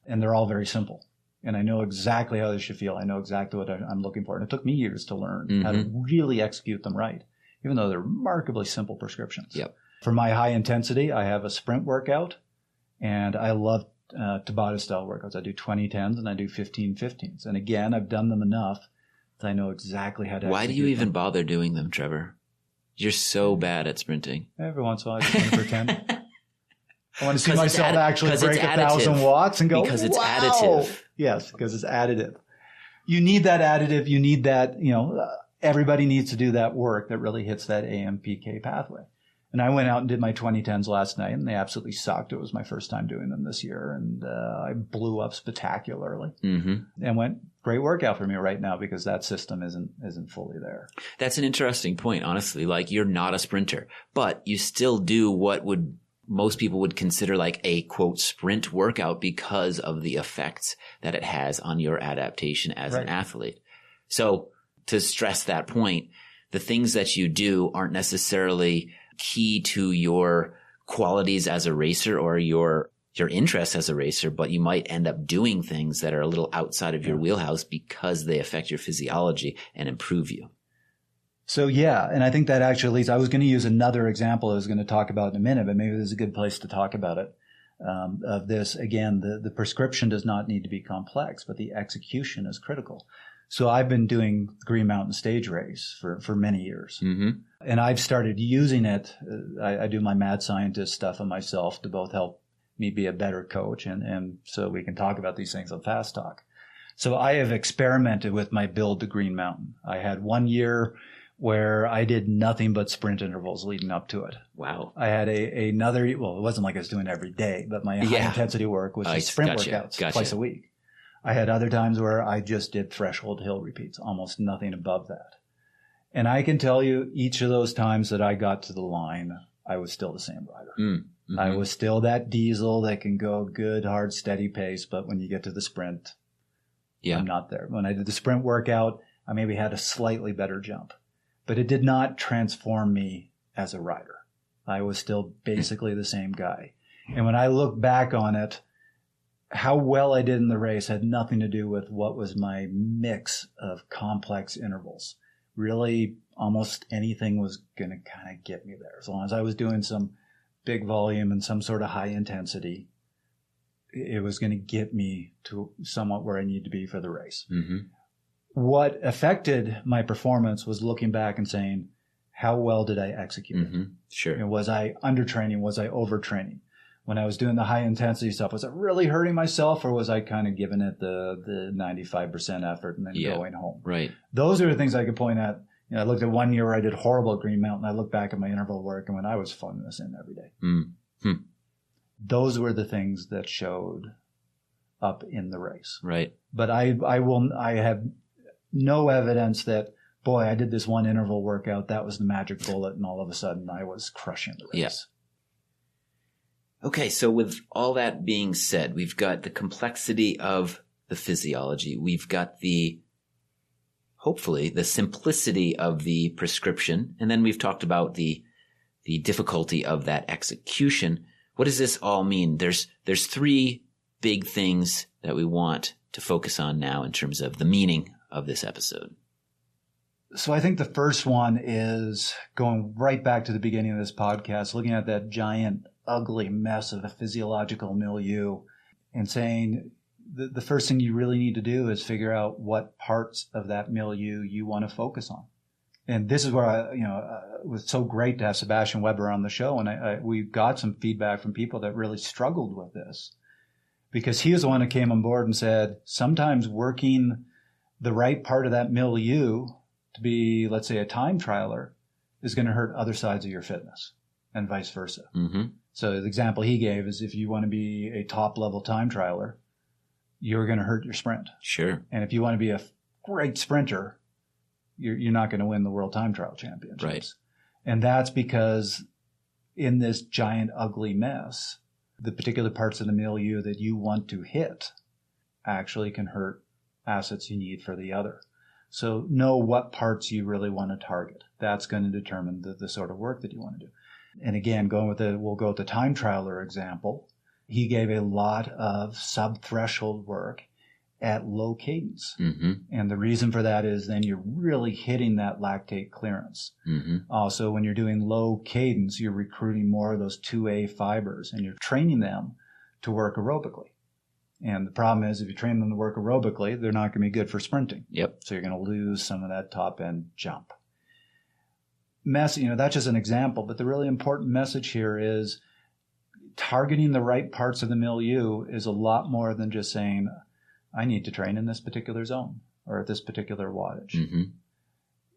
And they're all very simple. And I know exactly how they should feel. I know exactly what I'm looking for. And it took me years to learn how to really execute them right, even though they're remarkably simple prescriptions. Yep. For my high intensity, I have a sprint workout, and I love Tabata-style workouts. I do 20-10s and I do 15-15s. And again, I've done them enough that I know exactly how to execute them. Why do you even bother doing them, Trevor? You're so bad at sprinting. Every once in a while, I just want to pretend. I want to see myself actually break 1,000 watts and go, because it's wow! additive. Yes, because it's additive. you need that additive. You need that, everybody needs to do that work that really hits that AMPK pathway. And I went out and did my 2010s last night, and they absolutely sucked. It was my first time doing them this year, and I blew up spectacularly. And went, great workout for me right now because that system isn't fully there. That's an interesting point, honestly. Like, you're not a sprinter, but you still do what most people would consider like a quote sprint workout because of the effects that it has on your adaptation as an athlete. So to stress that point, the things that you do aren't necessarily key to your qualities as a racer or your interest as a racer, but you might end up doing things that are a little outside of your wheelhouse because they affect your physiology and improve you. So yeah, and I think that actually leads, I was going to use another example I was going to talk about in a minute, but maybe this is a good place to talk about it. Of this, again, the prescription does not need to be complex, but the execution is critical. So I've been doing the Green Mountain Stage Race for many years. And I've started using it. I do my mad scientist stuff on myself to both help me be a better coach and so we can talk about these things on Fast Talk. So I have experimented with my build to Green Mountain. I had 1 year where I did nothing but sprint intervals leading up to it. Wow. I had another, well, it wasn't like I was doing it every day, but my high intensity work was just sprint workouts twice a week. I had other times where I just did threshold hill repeats, almost nothing above that. And I can tell you each of those times that I got to the line, I was still the same rider. I was still that diesel that can go good, hard, steady pace. But when you get to the sprint, I'm not there. When I did the sprint workout, I maybe had a slightly better jump, but it did not transform me as a rider. I was still basically the same guy. And when I look back on it, how well I did in the race had nothing to do with what was my mix of complex intervals. Really, almost anything was going to kind of get me there. As long as I was doing some big volume and some sort of high intensity, it was going to get me to somewhat where I need to be for the race. What affected my performance was looking back and saying, how well did I execute it? Sure. Was I undertraining? Was I overtraining? When I was doing the high intensity stuff, was it really hurting myself, or was I kind of giving it the 95% effort and then going home? Right. Those are the things I could point at. I looked at 1 year where I did horrible at Green Mountain. I look back at my interval work and when I was phoning this in every day. Those were the things that showed up in the race. Right. But I have no evidence that, boy, I did this one interval workout, that was the magic bullet, and all of a sudden I was crushing the race. Okay, so with all that being said, we've got the complexity of the physiology. We've got hopefully, the simplicity of the prescription. And then we've talked about the difficulty of that execution. What does this all mean? There's three big things that we want to focus on now in terms of the meaning of this episode. So I think the first one is going right back to the beginning of this podcast, looking at that giant, ugly mess of a physiological milieu and saying the first thing you really need to do is figure out what parts of that milieu you want to focus on. And this is where it was so great to have Sebastian Weber on the show. And we got some feedback from people that really struggled with this because he was the one that came on board and said, sometimes working the right part of that milieu to be, let's say, a time trialer is going to hurt other sides of your fitness and vice versa. So the example he gave is if you want to be a top level time trialer, you're going to hurt your sprint. Sure. And if you want to be a great sprinter, you're not going to win the world time trial championships. Right. And that's because in this giant ugly mess, the particular parts of the milieu that you want to hit actually can hurt assets you need for the other. So know what parts you really want to target. That's going to determine the sort of work that you want to do. And again, we'll go with the time trialer example. He gave a lot of sub-threshold work at low cadence. And the reason for that is then you're really hitting that lactate clearance. Also, when you're doing low cadence, you're recruiting more of those 2A fibers and you're training them to work aerobically. And the problem is if you train them to work aerobically, they're not going to be good for sprinting. So you're going to lose some of that top end jump. That's just an example, but the really important message here is targeting the right parts of the milieu is a lot more than just saying, I need to train in this particular zone. or at this particular wattage. Mm-hmm.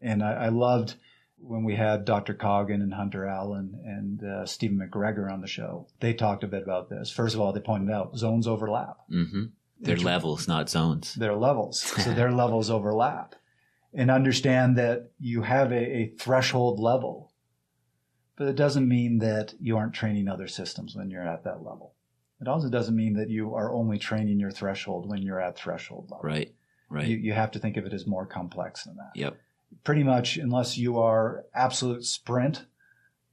And I loved when we had Dr. Coggin and Hunter Allen and Stephen McGregor on the show. They talked a bit about this. First of all, they pointed out zones overlap. Mm-hmm. They're levels, not zones. They're levels. So their levels overlap. And understand that you have a threshold level, but it doesn't mean that you aren't training other systems when you're at that level. It also doesn't mean that you are only training your threshold when you're at threshold level. Right. You have to think of it as more complex than that. Yep. Pretty much, unless you are absolute sprint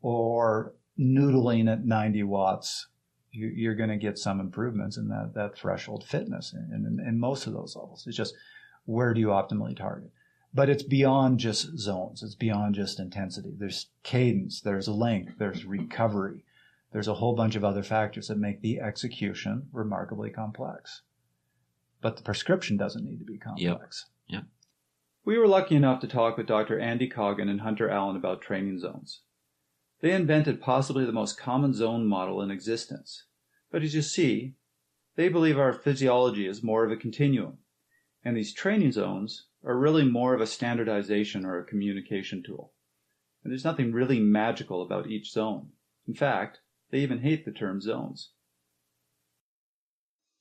or noodling at 90 watts, you're going to get some improvements in that threshold fitness in most of those levels. It's just, where do you optimally target? But it's beyond just zones. It's beyond just intensity. There's cadence, there's length, there's recovery. There's a whole bunch of other factors that make the execution remarkably complex. But the prescription doesn't need to be complex. Yep. We were lucky enough to talk with Dr. Andy Coggin and Hunter Allen about training zones. They invented possibly the most common zone model in existence. But as you see, they believe our physiology is more of a continuum, and these training zones are really more of a standardization or a communication tool. And there's nothing really magical about each zone. In fact, they even hate the term zones.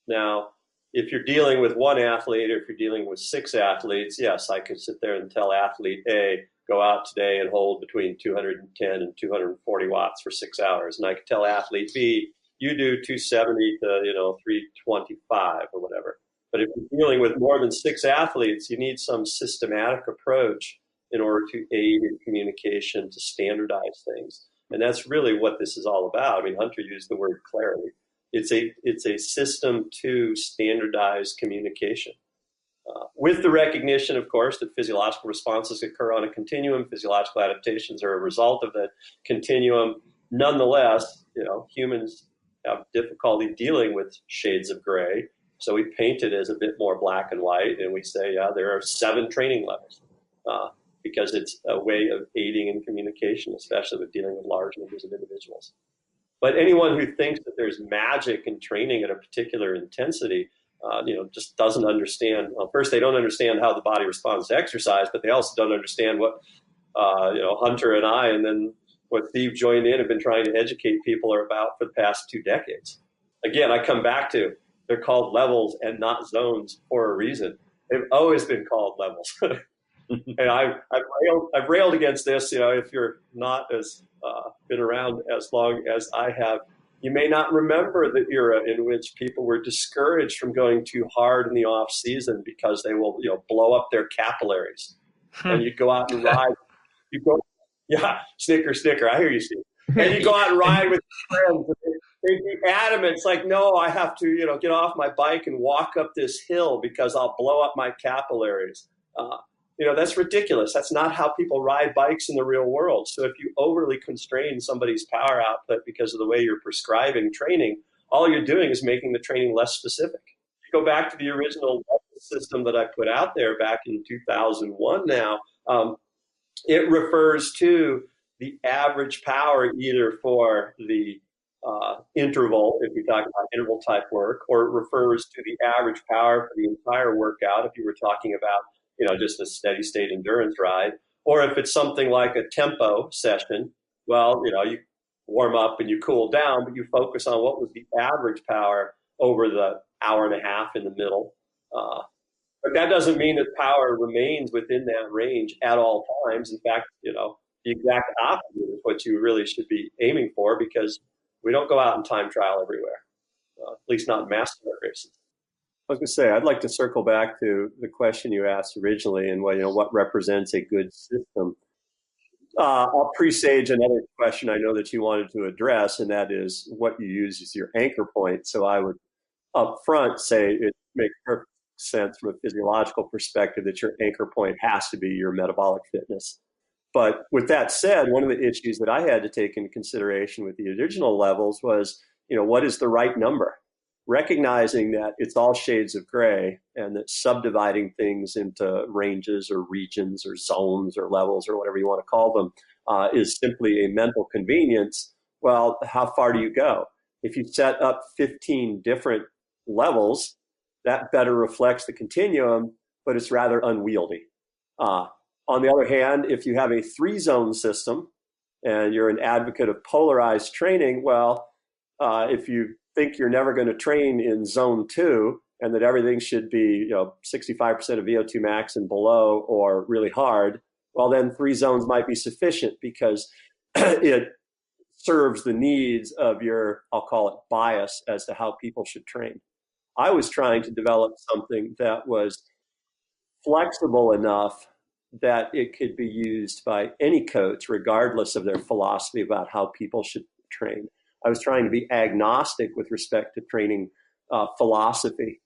Now, if you're dealing with one athlete or if you're dealing with 6 athletes, yes, I could sit there and tell athlete A, go out today and hold between 210 and 240 watts for 6 hours. And I could tell athlete B, you do 270 to 325 or whatever. But if you're dealing with more than 6 athletes, you need some systematic approach in order to aid in communication, to standardize things. And that's really what this is all about. I mean, Hunter used the word clarity. It's a system to standardize communication. With the recognition, of course, that physiological responses occur on a continuum. Physiological adaptations are a result of that continuum. Nonetheless, humans have difficulty dealing with shades of gray. So we paint it as a bit more black and white, and we say, there are 7 training levels because it's a way of aiding in communication, especially with dealing with large numbers of individuals. But anyone who thinks that there's magic in training at a particular intensity, just doesn't understand. Well, first, they don't understand how the body responds to exercise, but they also don't understand what, Hunter and I, and then what Steve joined in, have been trying to educate people are about for the past 2 decades. Again, I come back to, they're called levels and not zones for a reason. They've always been called levels. And I've railed against this. If you're not as been around as long as I have, you may not remember the era in which people were discouraged from going too hard in the off season because they will, blow up their capillaries. And you go out and ride. Snicker. I hear you, Steve. And you go out and ride with your friends. They'd be adamant. It's like, no, I have to, get off my bike and walk up this hill because I'll blow up my capillaries. That's ridiculous. That's not how people ride bikes in the real world. So if you overly constrain somebody's power output because of the way you're prescribing training, all you're doing is making the training less specific. You go back to the original system that I put out there back in 2001 now, it refers to the average power either for the interval, if you're talking about interval type work, or it refers to the average power for the entire workout if you were talking about just a steady state endurance ride, or if it's something like a tempo session, well, you warm up and you cool down, but you focus on what was the average power over the hour and a half in the middle. But that doesn't mean that power remains within that range at all times. In fact, the exact opposite is what you really should be aiming for, because we don't go out and time trial everywhere, at least not in mass races. I was going to say, I'd like to circle back to the question you asked originally and what represents a good system. I'll presage another question I know that you wanted to address, and that is what you use as your anchor point. So I would up front say it makes perfect sense from a physiological perspective that your anchor point has to be your metabolic fitness. But with that said, one of the issues that I had to take into consideration with the original levels was, what is the right number? Recognizing that it's all shades of gray and that subdividing things into ranges or regions or zones or levels or whatever you want to call them is simply a mental convenience. Well, how far do you go? If you set up 15 different levels, that better reflects the continuum but it's rather unwieldy. On the other hand, if you have a 3-zone system and you're an advocate of polarized training, well, if you think you're never going to train in zone 2 and that everything should be 65% of VO2 max and below or really hard, well, then 3 zones might be sufficient because it serves the needs of your, I'll call it, bias as to how people should train. I was trying to develop something that was flexible enough that it could be used by any coach, regardless of their philosophy about how people should train. I was trying to be agnostic with respect to training philosophy,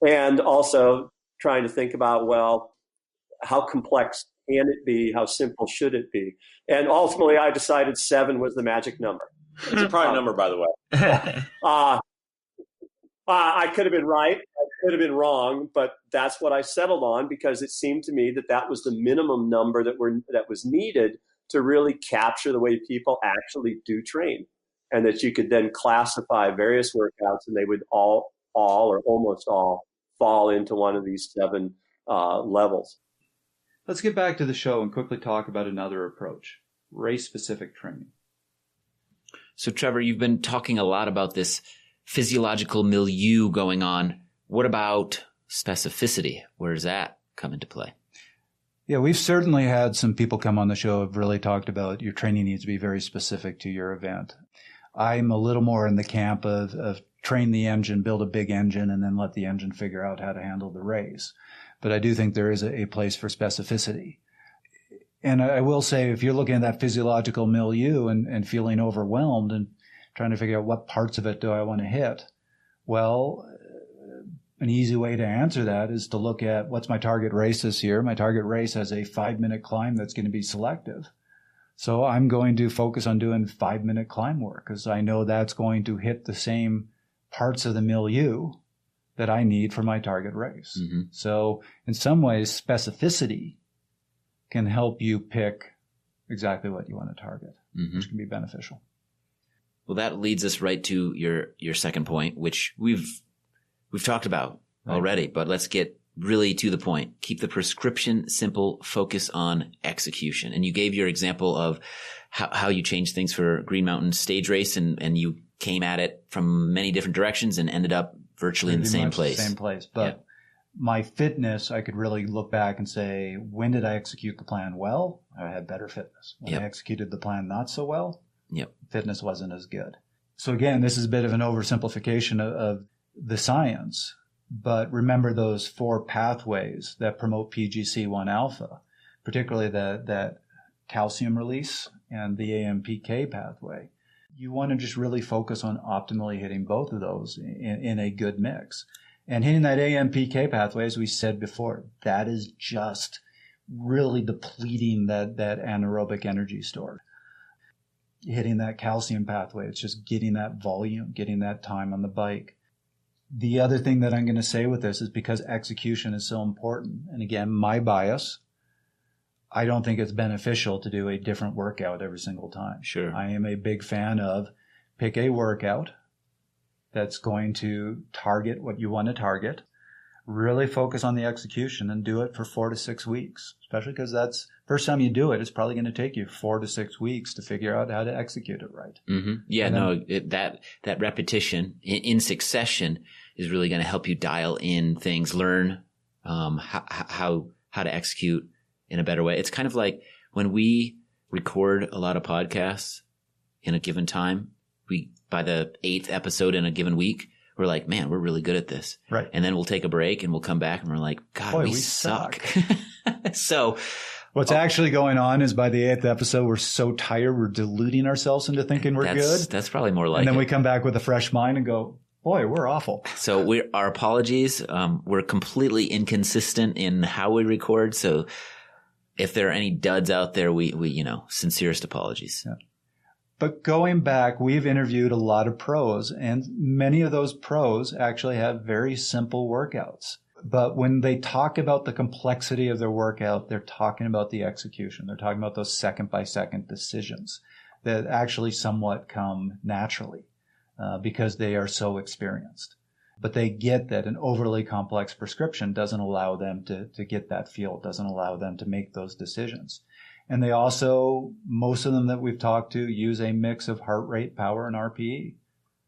and also trying to think about, well, how complex can it be? How simple should it be? And ultimately, I decided 7 was the magic number. It's a prime number, by the way. I could have been right. I could have been wrong, but that's what I settled on because it seemed to me that that was the minimum number that was needed to really capture the way people actually do train, and that you could then classify various workouts and they would all or almost all fall into one of these 7 levels. Let's get back to the show and quickly talk about another approach, race-specific training. So, Trevor, you've been talking a lot about this physiological milieu going on. What about specificity? Where does that come into play? Yeah, we've certainly had some people come on the show who have really talked about your training needs to be very specific to your event. I'm a little more in the camp of train the engine, build a big engine, and then let the engine figure out how to handle the race. But I do think there is a place for specificity. And I will say, if you're looking at that physiological milieu and feeling overwhelmed and trying to figure out what parts of it do I want to hit, well, an easy way to answer that is to look at what's my target race this year. My target race has a 5-minute climb that's going to be selective. So I'm going to focus on doing 5-minute climb work because I know that's going to hit the same parts of the milieu that I need for my target race. Mm-hmm. So in some ways, specificity can help you pick exactly what you want to target, mm-hmm. which can be beneficial. Well, that leads us right to your second point, which we've talked about already, but let's get really to the point. Keep the prescription simple, focus on execution. And you gave your example of how you changed things for Green Mountain stage race and you came at it from many different directions and ended up virtually in the same place. Same place. But my fitness, I could really look back and say, when did I execute the plan well? I had better fitness. When I executed the plan not so well, fitness wasn't as good. So again, this is a bit of an oversimplification of the science, but remember those 4 pathways that promote PGC1 alpha, particularly that calcium release and the AMPK pathway. You want to just really focus on optimally hitting both of those in a good mix. And hitting that AMPK pathway, as we said before, that is just really depleting that anaerobic energy store. Hitting that calcium pathway, it's just getting that volume, getting that time on the bike. The other thing that I'm going to say with this is because execution is so important, and again, my bias, I don't think it's beneficial to do a different workout every single time. Sure. I am a big fan of pick a workout that's going to target what you want to target, really focus on the execution and do it for 4 to 6 weeks, especially because that's first time you do it, it's probably going to take you 4 to 6 weeks to figure out how to execute it right. Mm-hmm. Yeah, that repetition in succession is really going to help you dial in things, learn how to execute in a better way. It's kind of like when we record a lot of podcasts in a given time, by the 8th episode in a given week, we're like, man, we're really good at this. Right. And then we'll take a break and we'll come back and we're like, God, boy, we suck. So what's actually going on is by the 8th episode, we're so tired, we're deluding ourselves into thinking we're good. That's probably more like it. And then we come back with a fresh mind and go, boy, we're awful. So our apologies. We're completely inconsistent in how we record. So if there are any duds out there, we sincerest apologies. Yeah. But going back, we've interviewed a lot of pros, and many of those pros actually have very simple workouts. But when they talk about the complexity of their workout, they're talking about the execution. They're talking about those second-by-second decisions that actually somewhat come naturally because they are so experienced. But they get that an overly complex prescription doesn't allow them to get that feel, doesn't allow them to make those decisions. And they also, most of them that we've talked to, use a mix of heart rate, power, and RPE.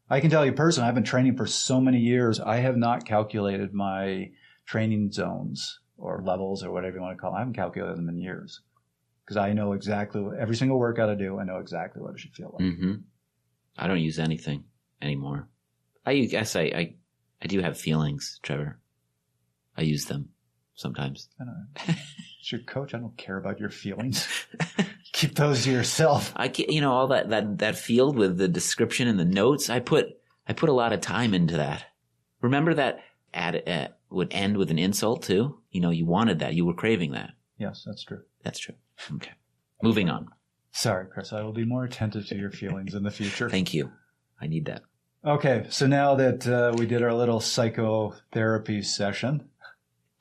I can tell you personally, I've been training for so many years, I have not calculated my training zones or levels or whatever you want to call them. I haven't calculated them in years because I know exactly what, every single workout I do, I know exactly what it should feel like. Mm-hmm. I don't use anything anymore. I guess I do have feelings, Trevor. I use them sometimes. I don't know. It's your coach. I don't care about your feelings. Keep those to yourself. I can't, all that field with the description and the notes. I put a lot of time into that. Remember that ad would end with an insult too. You wanted that. You were craving that. Yes, that's true. That's true. Okay. Moving on. Sorry, Chris. I will be more attentive to your feelings in the future. Thank you. I need that. Okay. So now that we did our little psychotherapy session,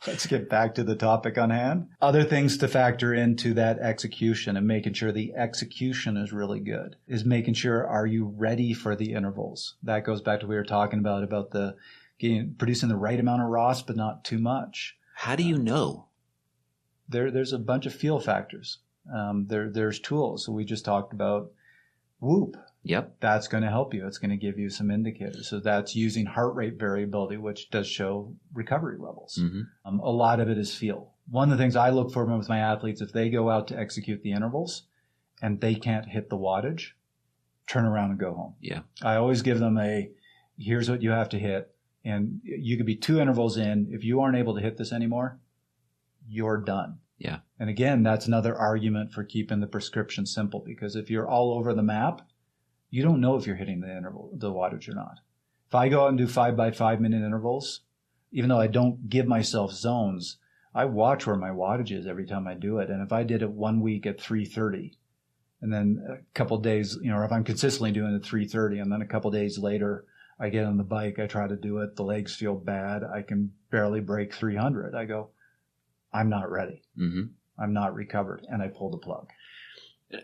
let's get back to the topic on hand. Other things to factor into that execution and making sure the execution is really good is making sure, are you ready for the intervals? That goes back to what we were talking about the producing the right amount of ROS, but not too much. How do you know? There's a bunch of feel factors. There's tools. So we just talked about Whoop. Yep. That's going to help you. It's going to give you some indicators. So that's using heart rate variability, which does show recovery levels. Mm-hmm. A lot of it is feel. One of the things I look for with my athletes, if they go out to execute the intervals and they can't hit the wattage, turn around and go home. Yeah. I always give them here's what you have to hit. And you could be 2 intervals in. If you aren't able to hit this anymore, you're done. Yeah. And again, that's another argument for keeping the prescription simple, because if you're all over the map, you don't know if you're hitting the wattage or not. If I go out and do 5x5 minute intervals, even though I don't give myself zones, I watch where my wattage is every time I do it. And if I did it 1 week at 330, and then a couple of days, or if I'm consistently doing it at 330, and then a couple of days later, I get on the bike, I try to do it, the legs feel bad, I can barely break 300. I go, I'm not ready. Mm-hmm. I'm not recovered. And I pull the plug.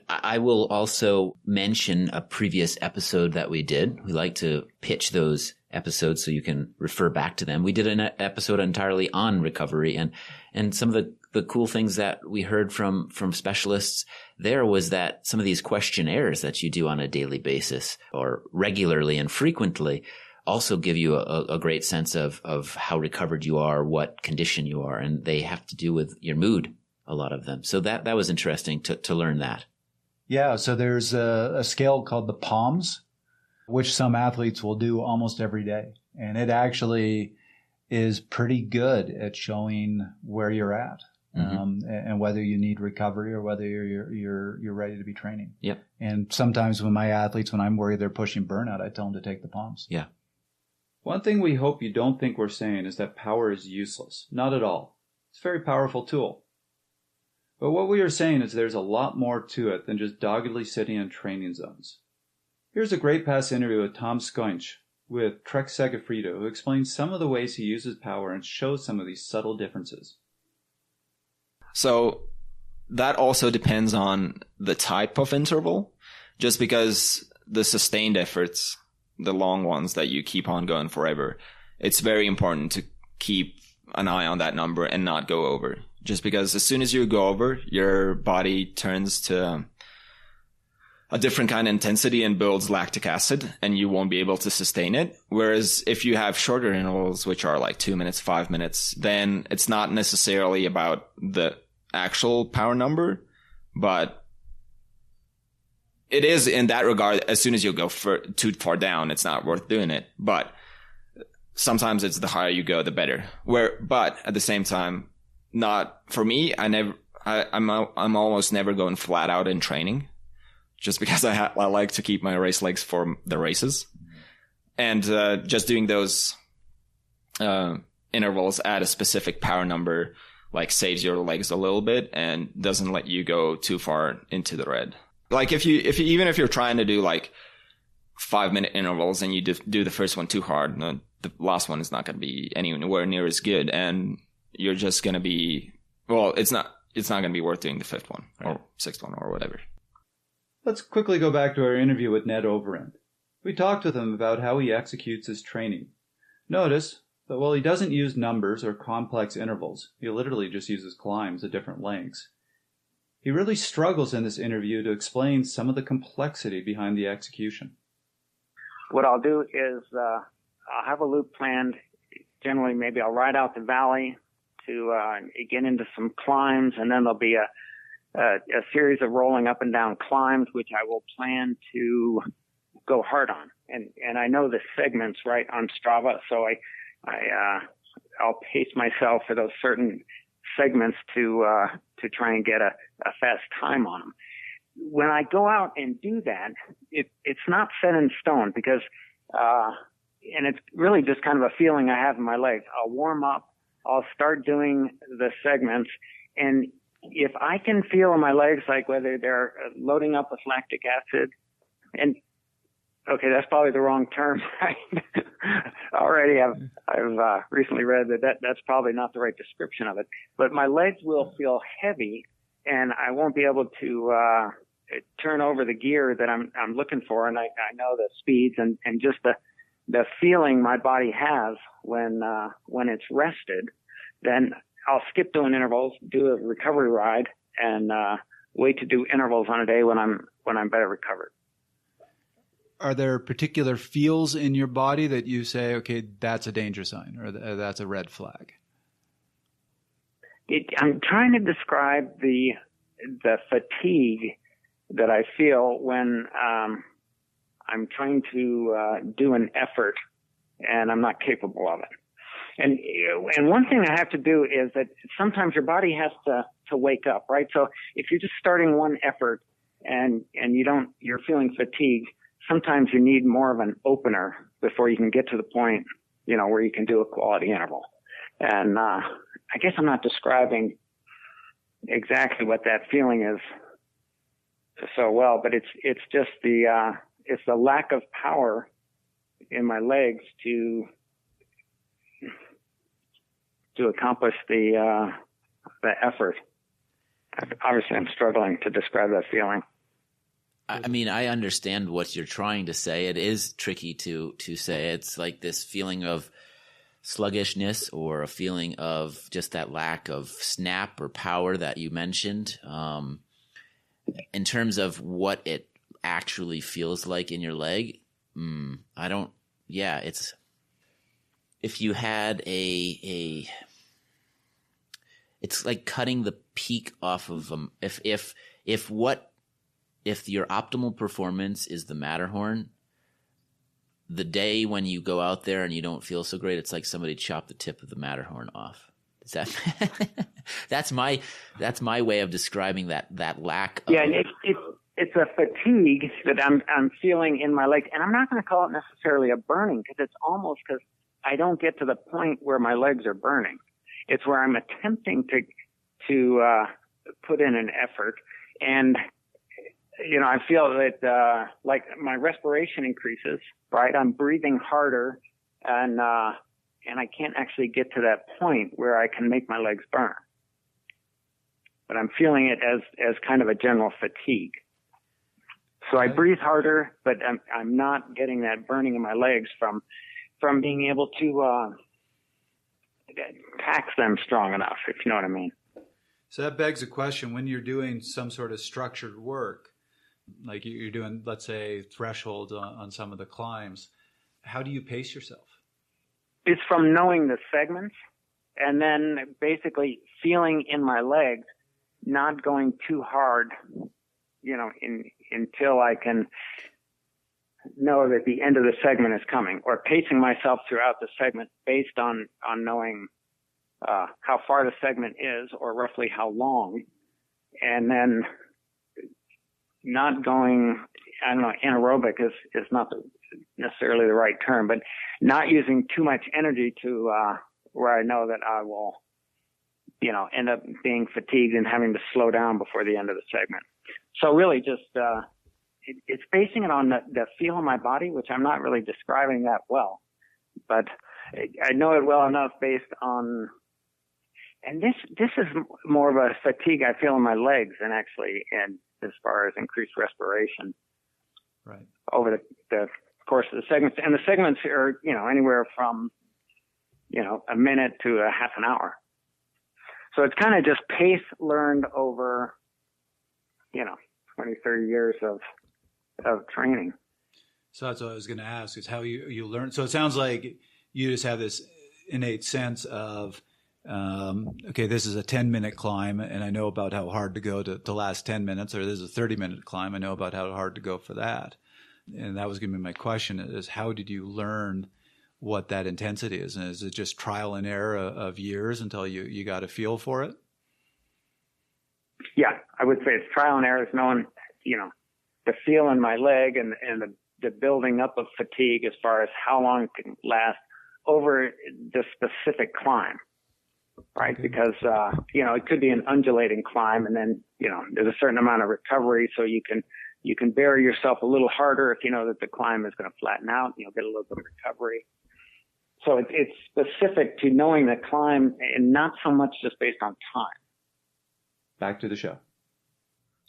I will also mention a previous episode that we did. We like to pitch those episodes so you can refer back to them. We did an episode entirely on recovery, and some of the cool things that we heard from specialists there was that some of these questionnaires that you do on a daily basis or regularly and frequently also give you a great sense of how recovered you are, what condition you are, and they have to do with your mood, a lot of them. So that was interesting to learn that. Yeah, so there's a scale called the PALMS, which some athletes will do almost every day. And it actually is pretty good at showing where you're at, and whether you need recovery or whether you're ready to be training. Yep. And sometimes when my athletes, when I'm worried they're pushing burnout, I tell them to take the PALMS. Yeah. One thing we hope you don't think we're saying is that power is useless. Not at all. It's a very powerful tool. But what we are saying is there's a lot more to it than just doggedly sitting in training zones. Here's a great past interview with Tom Skoinch with Trek Segafredo, who explains some of the ways he uses power and shows some of these subtle differences. So that also depends on the type of interval, just because the sustained efforts, the long ones that you keep on going forever, it's very important to keep an eye on that number and not go over. Just because as soon as you go over, your body turns to a different kind of intensity and builds lactic acid, and you won't be able to sustain it. Whereas if you have shorter intervals, which are like 2 minutes, 5 minutes, then it's not necessarily about the actual power number, but it is in that regard. As soon as you go too far down, it's not worth doing it. But sometimes it's the higher you go, the better. But at the same time, not for me. I'm almost never going flat out in training, just because I like to keep my race legs for the races, and just doing those intervals at a specific power number like saves your legs a little bit and doesn't let you go too far into the red. Like if you even if you're trying to do like 5 minute intervals and you do the first one too hard, the last one is not going to be anywhere near as good, and you're just going to be, well, it's not going to be worth doing the 5th one or 6th one or whatever. Let's quickly go back to our interview with Ned Overend. We talked with him about how he executes his training. Notice that while he doesn't use numbers or complex intervals, he literally just uses climbs at different lengths. He really struggles in this interview to explain some of the complexity behind the execution. What I'll do is I'll have a loop planned. Generally, maybe I'll ride out the valley to get into some climbs, and then there'll be a series of rolling up and down climbs, which I will plan to go hard on. And I know the segments right on Strava, so I'll pace myself for those certain segments to try and get a fast time on them. When I go out and do that, it's not set in stone because, and it's really just kind of a feeling I have in my legs. I'll warm up, I'll start doing the segments, and if I can feel in my legs, like whether they're loading up with lactic acid, and okay, that's probably the wrong term. Already I've recently read that's probably not the right description of it. But my legs will feel heavy, and I won't be able to turn over the gear that I'm looking for. And I know the speeds and just the feeling my body has when it's rested. Then I'll skip doing intervals, do a recovery ride, and wait to do intervals on a day when I'm better recovered. Are there particular feels in your body that you say, okay, that's a danger sign or that's a red flag? I'm trying to describe the fatigue that I feel when I'm trying to do an effort and I'm not capable of it. And one thing I have to do is that sometimes your body has to wake up, right? So if you're just starting one effort and you're feeling fatigued, sometimes you need more of an opener before you can get to the point, where you can do a quality interval. And I guess I'm not describing exactly what that feeling is so well, but it's just it's the lack of power in my legs to accomplish the effort. Obviously, I'm struggling to describe that feeling. I mean, I understand what you're trying to say. It is tricky to say. It's like this feeling of sluggishness or a feeling of just that lack of snap or power that you mentioned. In terms of what it actually feels like in your leg, it's if you had it's like cutting the peak off of them. If your optimal performance is the Matterhorn, the day when you go out there and you don't feel so great, it's like somebody chopped the tip of the Matterhorn off. Is that that's my way of describing that lack of. Yeah, it's a fatigue that I'm feeling in my legs, and I'm not going to call it necessarily a burning because it's almost because I don't get to the point where my legs are burning. It's where I'm attempting to put in an effort, and I feel that like my respiration increases, right? I'm breathing harder, and I can't actually get to that point where I can make my legs burn. But I'm feeling it as kind of a general fatigue. So I breathe harder, but I'm not getting that burning in my legs from being able to tax them strong enough, if you know what I mean. So that begs a question. When you're doing some sort of structured work, like you're doing, let's say, thresholds on some of the climbs, how do you pace yourself? It's from knowing the segments and then basically feeling in my legs, not going too hard, until I can know that the end of the segment is coming, or pacing myself throughout the segment based on knowing how far the segment is or roughly how long, and then not going, anaerobic is not necessarily the right term, but not using too much energy to where I know that I will, end up being fatigued and having to slow down before the end of the segment. So really just it's basing it on the feel of my body, which I'm not really describing that well, but I know it well enough based on, and this is more of a fatigue I feel in my legs than actually in as far as increased respiration. Right. Over the course of the segments. And the segments are, anywhere from a minute to a half an hour. So it's kind of just pace learned over, 20, 30 years of training. So that's what I was going to ask, is how you learn. So it sounds like you just have this innate sense of, okay, this is a 10-minute climb, and I know about how hard to go to last 10 minutes, or this is a 30-minute climb. I know about how hard to go for that. And that was going to be my question, is how did you learn what that intensity is? And is it just trial and error of years until you got a feel for it? Yeah, I would say it's trial and error. It's knowing, the feel in my leg and the building up of fatigue as far as how long it can last over the specific climb, right? Okay. Because, it could be an undulating climb, and then, there's a certain amount of recovery, so you can bury yourself a little harder if you know that the climb is going to flatten out, and you'll get a little bit of recovery. So it's specific to knowing the climb and not so much just based on time. Back to the show.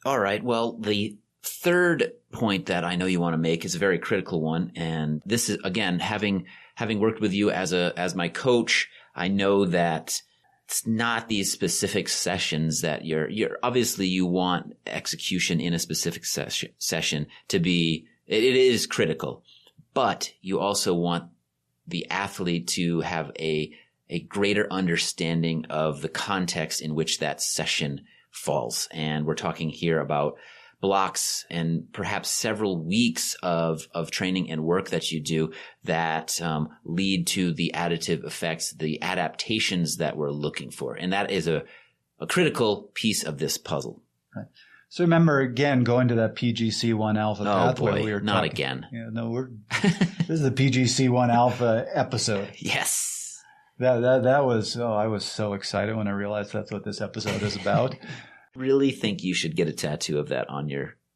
All right. Well, the third point that I know you want to make is a very critical one. And this is, again, having worked with you as my coach, I know that it's not these specific sessions that you're obviously you want execution in a specific session to be, it is critical, but you also want the athlete to have a greater understanding of the context in which that session falls. And we're talking here about blocks and perhaps several weeks of training and work that you do that lead to the additive effects, the adaptations that we're looking for. And that is a critical piece of this puzzle. Right. So remember, again, going to that PGC1 alpha pathway. Boy, we were not talking, again. This is the PGC1 alpha episode. Yes. That was, I was so excited when I realized that's what this episode is about. Really think you should get a tattoo of that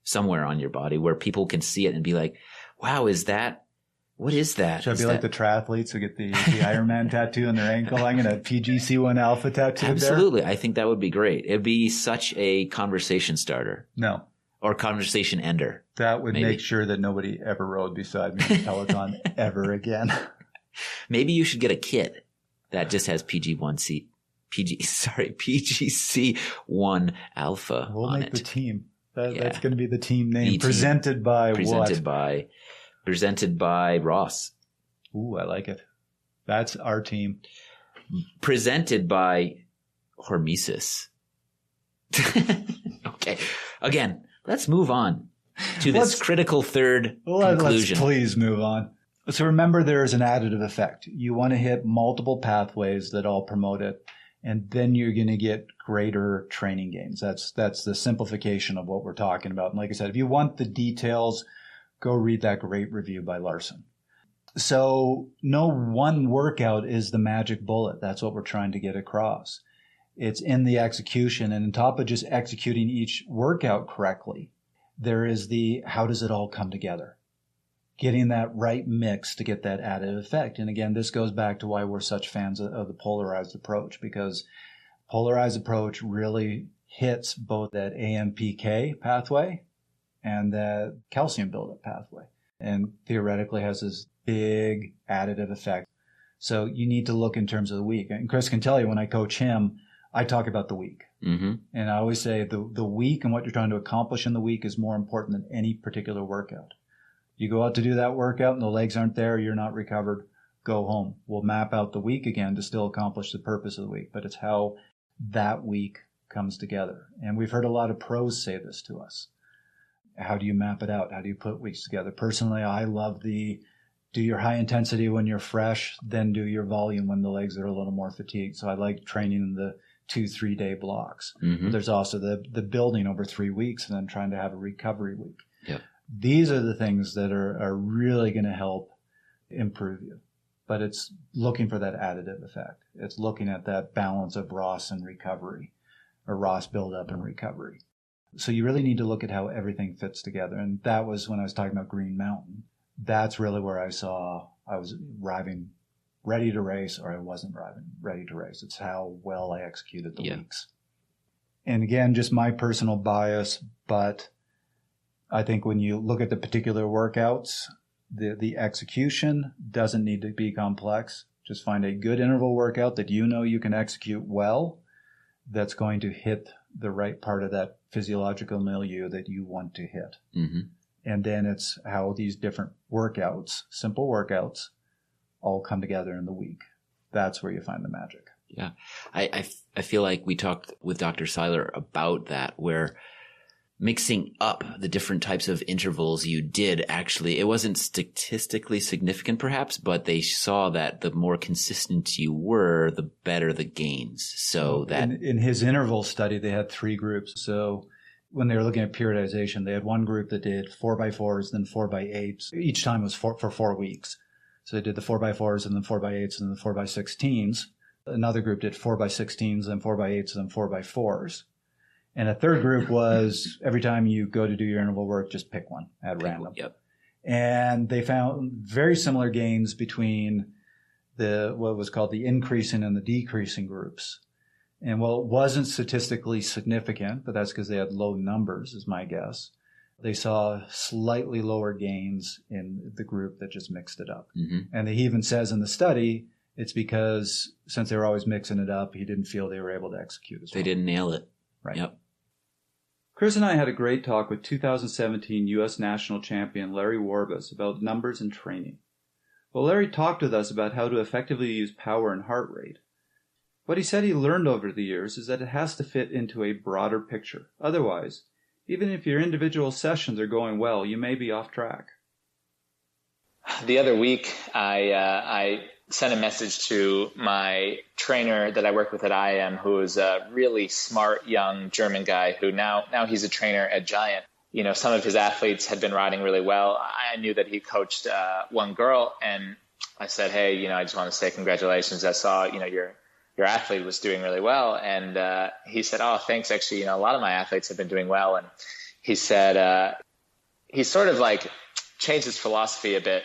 somewhere on your body where people can see it and be like, wow, what is that? Should I be like the triathletes who get the Ironman tattoo on their ankle? I'm going to PGC1 alpha tattoo. Absolutely. There. I think that would be great. It'd be such a conversation starter. No. Or conversation ender. That would make sure that nobody ever rode beside me in Peloton ever again. Maybe you should get a kit that just has PGC1 alpha we'll on make it. The team. That's going to be the team name. Presented by Ross. Ooh, I like it. That's our team. Presented by Hormesis. Okay. Again, let's move on to this critical third conclusion. Let's please move on. So remember, there is an additive effect. You want to hit multiple pathways that all promote it, and then you're going to get greater training gains. That's the simplification of what we're talking about. And like I said, if you want the details, go read that great review by Larson. So no one workout is the magic bullet. That's what we're trying to get across. It's in the execution. And on top of just executing each workout correctly, there is how does it all come together? Getting that right mix to get that additive effect. And again, this goes back to why we're such fans of the polarized approach, because polarized approach really hits both that AMPK pathway and that calcium buildup pathway, and theoretically has this big additive effect. So you need to look in terms of the week. And Chris can tell you, when I coach him, I talk about the week. Mm-hmm. And I always say the week and what you're trying to accomplish in the week is more important than any particular workout. You go out to do that workout and the legs aren't there, you're not recovered, go home. We'll map out the week again to still accomplish the purpose of the week, but it's how that week comes together. And we've heard a lot of pros say this to us. How do you map it out? How do you put weeks together? Personally, I love do your high intensity when you're fresh, then do your volume when the legs are a little more fatigued. So I like training in the 2-3 day blocks. Mm-hmm. There's also the building over 3 weeks and then trying to have a recovery week. Yep. These are the things that are really going to help improve you. But it's looking for that additive effect. It's looking at that balance of ROS and recovery, or ROS buildup and recovery. So you really need to look at how everything fits together. And that was when I was talking about Green Mountain. That's really where I saw I was arriving ready to race, or I wasn't arriving ready to race. It's how well I executed the weeks. And again, just my personal bias, but I think when you look at the particular workouts, the execution doesn't need to be complex. Just find a good interval workout that you know you can execute well, that's going to hit the right part of that physiological milieu that you want to hit. Mm-hmm. And then it's how these different workouts, simple workouts, all come together in the week. That's where you find the magic. Yeah. I feel like we talked with Dr. Seiler about that, where mixing up the different types of intervals you did, actually, it wasn't statistically significant perhaps, but they saw that the more consistent you were, the better the gains. So that in his interval study, they had 3 groups. So when they were looking at periodization, they had one group that did 4x4s, then 4x8s. Each time was for 4 weeks. So they did the 4x4s and then 4x8s and then 4x16s. Another group did 4x16s, then 4x8s, and then 4x4s. And a third group was every time you go to do your interval work, just pick one at random. Yep. And they found very similar gains between what was called the increasing and the decreasing groups. And while it wasn't statistically significant, but that's because they had low numbers, is my guess, they saw slightly lower gains in the group that just mixed it up. Mm-hmm. And he even says in the study, it's because since they were always mixing it up, he didn't feel they were able to execute as well. They didn't nail it. Right. Yep. Chris and I had a great talk with 2017 U.S. national champion Larry Warbus about numbers and training. Well, Larry talked with us about how to effectively use power and heart rate. What he said he learned over the years is that it has to fit into a broader picture. Otherwise, even if your individual sessions are going well, you may be off track. The other week, I sent a message to my trainer that I work with at IM, who is a really smart young German guy who now he's a trainer at Giant. You know, some of his athletes had been riding really well. I knew that he coached one girl, and I said, hey, you know, I just want to say congratulations. I saw, you know, your athlete was doing really well. And he said, oh, thanks. Actually, you know, a lot of my athletes have been doing well. And he said he sort of like changed his philosophy a bit.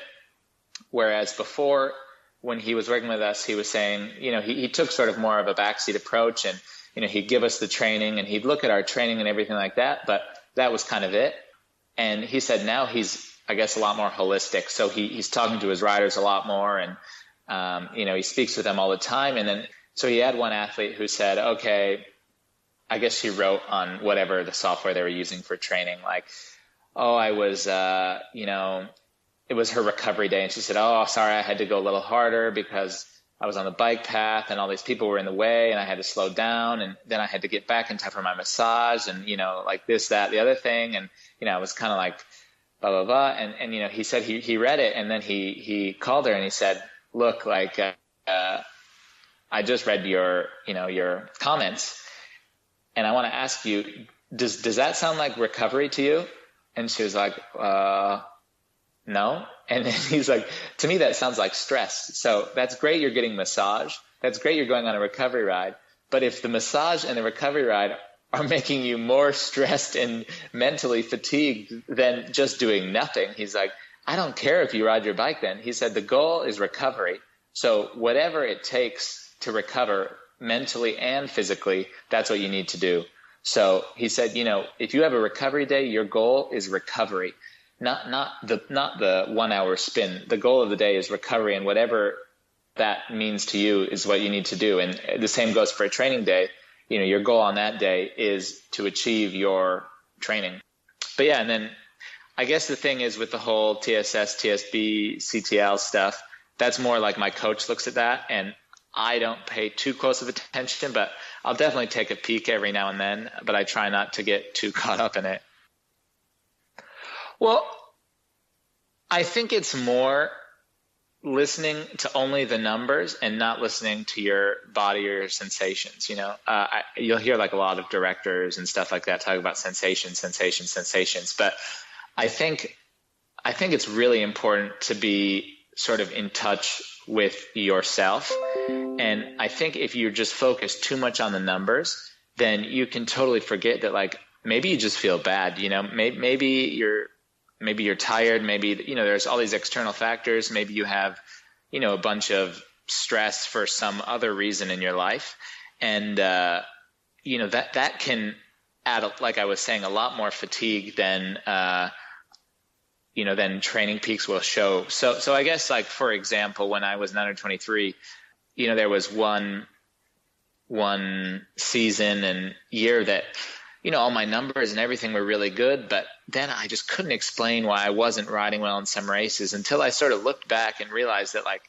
Whereas before, when he was working with us, he was saying, you know, he took sort of more of a backseat approach, and, you know, he'd give us the training and he'd look at our training and everything like that. But that was kind of it. And he said now he's, I guess, a lot more holistic. So he's talking to his riders a lot more, and, you know, he speaks with them all the time. And then, so he had one athlete who said, okay, I guess she wrote on whatever the software they were using for training, like, oh, I was, you know, it was her recovery day. And she said, oh, sorry, I had to go a little harder because I was on the bike path and all these people were in the way and I had to slow down. And then I had to get back in time for my massage and, you know, like this, that, the other thing. And, you know, I was kind of like, blah, blah, blah. And, you know, he said he read it, and then he called her and he said, look, like, I just read your comments, and I want to ask you, does that sound like recovery to you? And she was like, no. And then he's like, to me, that sounds like stress. So that's great. You're getting massage. That's great. You're going on a recovery ride. But if the massage and the recovery ride are making you more stressed and mentally fatigued than just doing nothing, he's like, I don't care if you ride your bike then. He said, the goal is recovery. So whatever it takes to recover mentally and physically, that's what you need to do. So he said, you know, if you have a recovery day, your goal is recovery. Not the 1 hour spin. The goal of the day is recovery, and whatever that means to you is what you need to do. And the same goes for a training day. You know, your goal on that day is to achieve your training. But yeah, and then I guess the thing is with the whole TSS, TSB, CTL stuff, that's more like my coach looks at that, and I don't pay too close of attention, but I'll definitely take a peek every now and then, but I try not to get too caught up in it. Well, I think it's more listening to only the numbers and not listening to your body or your sensations. You know, you'll hear like a lot of directors and stuff like that talk about sensations. But I think it's really important to be sort of in touch with yourself. And I think if you just focus too much on the numbers, then you can totally forget that, like, maybe you just feel bad. You know, maybe you're tired. Maybe, you know, there's all these external factors. Maybe you have, you know, a bunch of stress for some other reason in your life. And, you know, that can add, like I was saying, a lot more fatigue than, then Training Peaks will show. So I guess, like, for example, when I was an under 23, there was one season and year that, all my numbers and everything were really good, but then I just couldn't explain why I wasn't riding well in some races until I sort of looked back and realized that, like,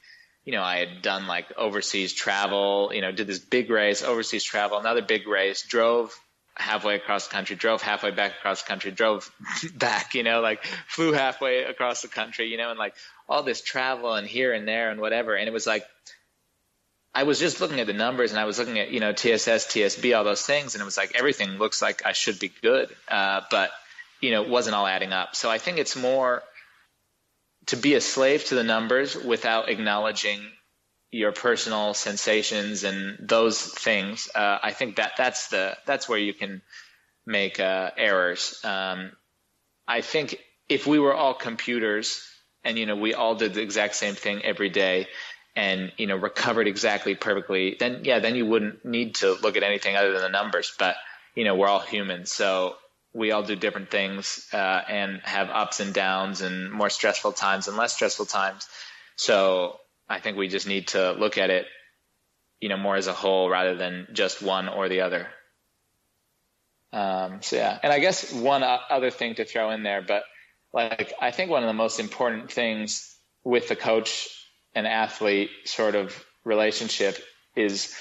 I had done like overseas travel, did this big race, overseas travel, another big race, drove halfway across the country, drove halfway back across the country, drove back, like flew halfway across the country, and like all this travel and here and there and whatever. And it was like, I was just looking at the numbers and I was looking at, TSS, TSB, all those things. And it was like, everything looks like I should be good. But, it wasn't all adding up. So I think it's more to be a slave to the numbers without acknowledging your personal sensations and those things. I think that's where you can make errors. I think if we were all computers and, we all did the exact same thing every day and, recovered exactly perfectly, then you wouldn't need to look at anything other than the numbers. But, we're all humans. So we all do different things and have ups and downs and more stressful times and less stressful times. So I think we just need to look at it, more as a whole rather than just one or the other. And I guess one other thing to throw in there, but like, I think one of the most important things with the coach and athlete sort of relationship is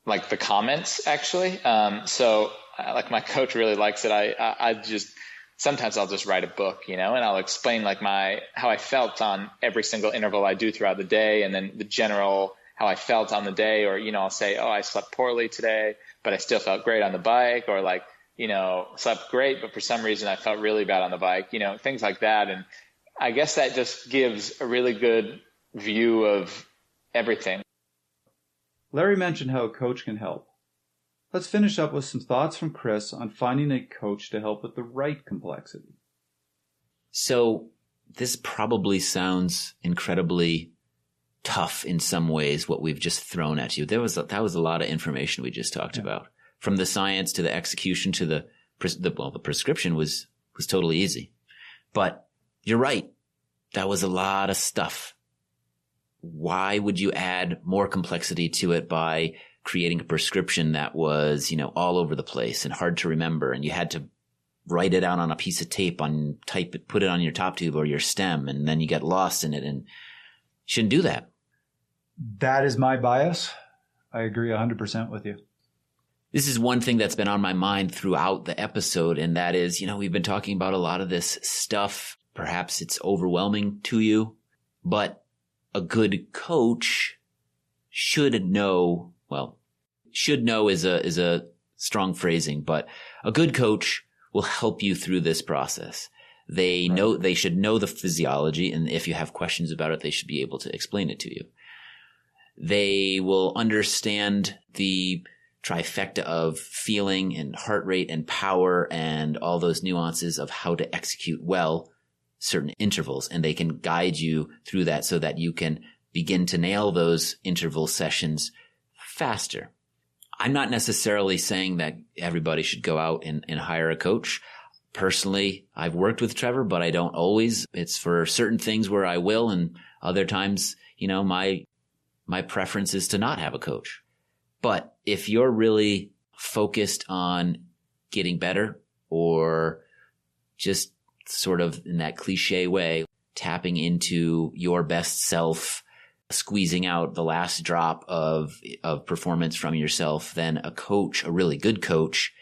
like the comments, actually. So like my coach really likes it. I just, sometimes I'll just write a book, and I'll explain like how I felt on every single interval I do throughout the day. And then the general, how I felt on the day, or, I'll say, oh, I slept poorly today, but I still felt great on the bike, or like, slept great, but for some reason I felt really bad on the bike, things like that. And I guess that just gives a really good view of everything. Larry mentioned how a coach can help. Let's finish up with some thoughts from Chris on finding a coach to help with the right complexity. So this probably sounds incredibly tough in some ways, what we've just thrown at you. That was a lot of information we just talked about. From the science to the execution to the prescription was totally easy. But you're right. That was a lot of stuff. Why would you add more complexity to it by creating a prescription that was, all over the place and hard to remember, and you had to write it out on a piece of tape put it on your top tube or your stem, and then you get lost in it, and you shouldn't do that. That is my bias. I agree 100% with you. This is one thing that's been on my mind throughout the episode, and that is, we've been talking about a lot of this stuff. Perhaps it's overwhelming to you, but a good coach should know is a strong phrasing, but a good coach will help you through this process. They should know the physiology, and if you have questions about it, they should be able to explain it to you. They will understand the trifecta of feeling and heart rate and power and all those nuances of how to execute well certain intervals, and they can guide you through that so that you can begin to nail those interval sessions faster. I'm not necessarily saying that everybody should go out and hire a coach. Personally, I've worked with Trevor, but I don't always. It's for certain things where I will, and other times, my preference is to not have a coach. But if you're really focused on getting better, or just sort of in that cliche way, tapping into your best self, squeezing out the last drop of performance from yourself, then a coach, a really good coach,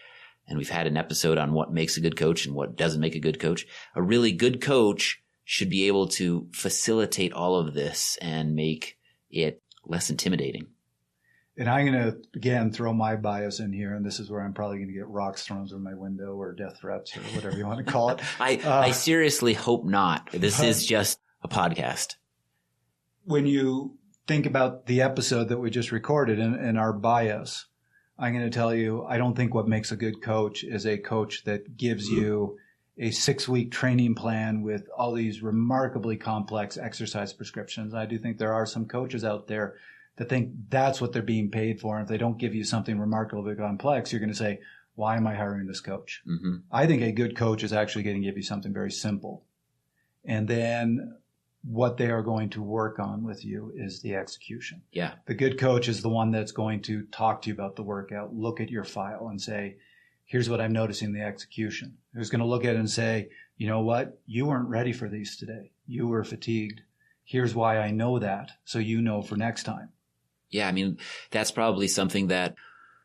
and we've had an episode on what makes a good coach and what doesn't make a good coach. A really good coach should be able to facilitate all of this and make it less intimidating. And I'm going to, again, throw my bias in here, and this is where I'm probably going to get rocks thrown through my window or death threats or whatever you want to call it. I seriously hope not. This is just a podcast. When you think about the episode that we just recorded and our bias, I'm going to tell you, I don't think what makes a good coach is a coach that gives you a 6-week training plan with all these remarkably complex exercise prescriptions. I do think there are some coaches out there that think that's what they're being paid for. And if they don't give you something remarkably complex, you're going to say, why am I hiring this coach? Mm-hmm. I think a good coach is actually going to give you something very simple. And then what they are going to work on with you is the execution. Yeah. The good coach is the one that's going to talk to you about the workout, look at your file and say, here's what I'm noticing in the execution. Who's going to look at it and say, you know what? You weren't ready for these today. You were fatigued. Here's why I know that. So you know for next time. Yeah. I mean, that's probably something that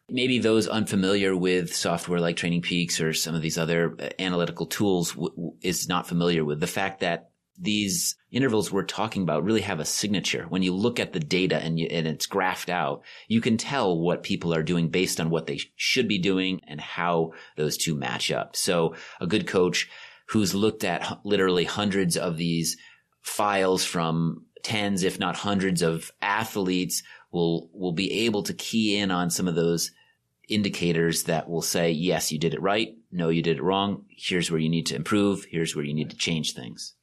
maybe those unfamiliar with software like Training Peaks or some of these other analytical tools is not familiar with. The fact that these intervals we're talking about really have a signature. When you look at the data and it's graphed out, you can tell what people are doing based on what they should be doing and how those two match up. So a good coach who's looked at literally hundreds of these files from tens, if not hundreds of athletes will be able to key in on some of those indicators that will say, yes, you did it right. No, you did it wrong. Here's where you need to improve. Here's where you need to change things.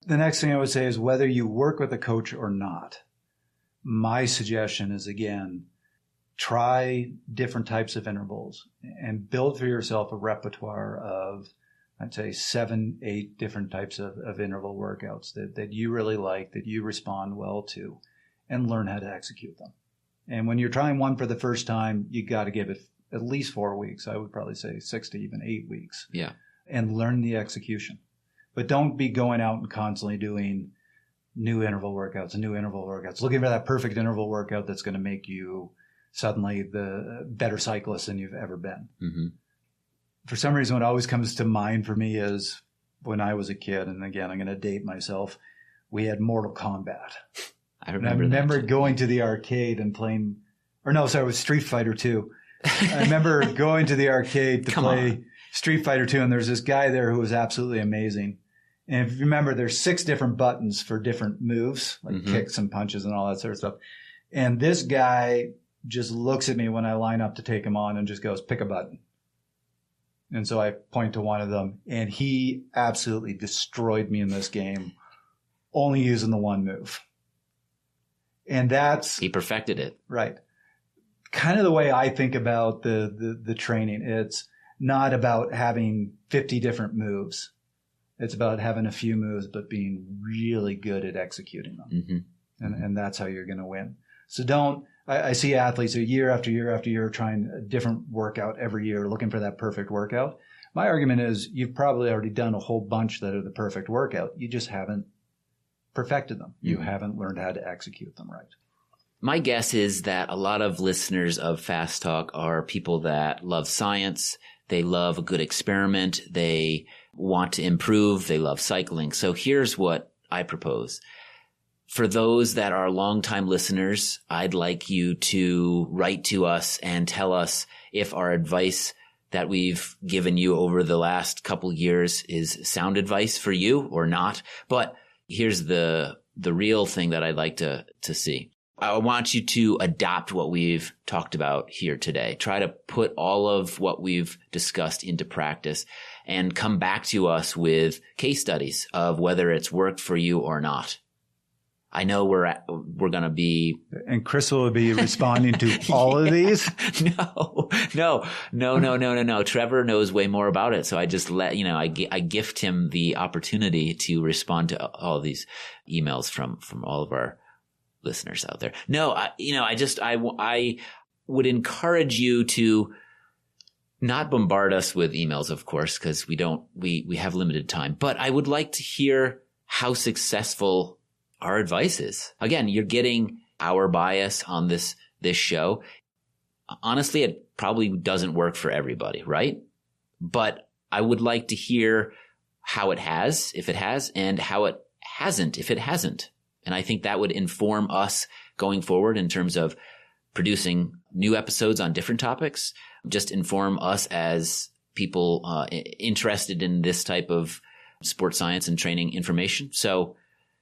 The next thing I would say is whether you work with a coach or not, my suggestion is, again, try different types of intervals and build for yourself a repertoire of, I'd say, 7, 8 different types of interval workouts that you really like, that you respond well to, and learn how to execute them. And when you're trying one for the first time, you got to give it at least 4 weeks. I would probably say 6 to even 8 weeks. Yeah. And learn the execution. But don't be going out and constantly doing new interval workouts, looking for that perfect interval workout that's going to make you suddenly the better cyclist than you've ever been. Mm-hmm. For some reason, what always comes to mind for me is when I was a kid, and again, I'm going to date myself, we had Mortal Kombat. I remember going to the arcade and playing, it was Street Fighter 2. I remember going to the arcade to play Street Fighter 2, and there's this guy there who was absolutely amazing. And if you remember, there's 6 different buttons for different moves, like kicks and punches and all that sort of stuff. And this guy just looks at me when I line up to take him on and just goes, pick a button. And so I point to one of them, and he absolutely destroyed me in this game, only using the one move. And he perfected it. Right. Kind of the way I think about the training. It's not about having 50 different moves. It's about having a few moves, but being really good at executing them. Mm-hmm. And that's how you're going to win. So I see athletes year after year after year trying a different workout every year, looking for that perfect workout. My argument is you've probably already done a whole bunch that are the perfect workout. You just haven't perfected them. You haven't learned how to execute them right. My guess is that a lot of listeners of Fast Talk are people that love science. They love a good experiment. They want to improve. They love cycling. So here's what I propose. For those that are longtime listeners, I'd like you to write to us and tell us if our advice that we've given you over the last couple years is sound advice for you or not. But here's the real thing that I'd like to see. I want you to adopt what we've talked about here today. Try to put all of what we've discussed into practice and come back to us with case studies of whether it's worked for you or not. I know we're going to be. And Chris will be responding to all of these? No. Trevor knows way more about it. So I just I gift him the opportunity to respond to all of these emails from all of our listeners out there. No, I would encourage you to not bombard us with emails, of course, because we have limited time, but I would like to hear how successful our advice is. Again, you're getting our bias on this show. Honestly, it probably doesn't work for everybody, right? But I would like to hear how it has, if it has, and how it hasn't, if it hasn't. And I think that would inform us going forward in terms of producing new episodes on different topics, just inform us as people interested in this type of sports science and training information. So,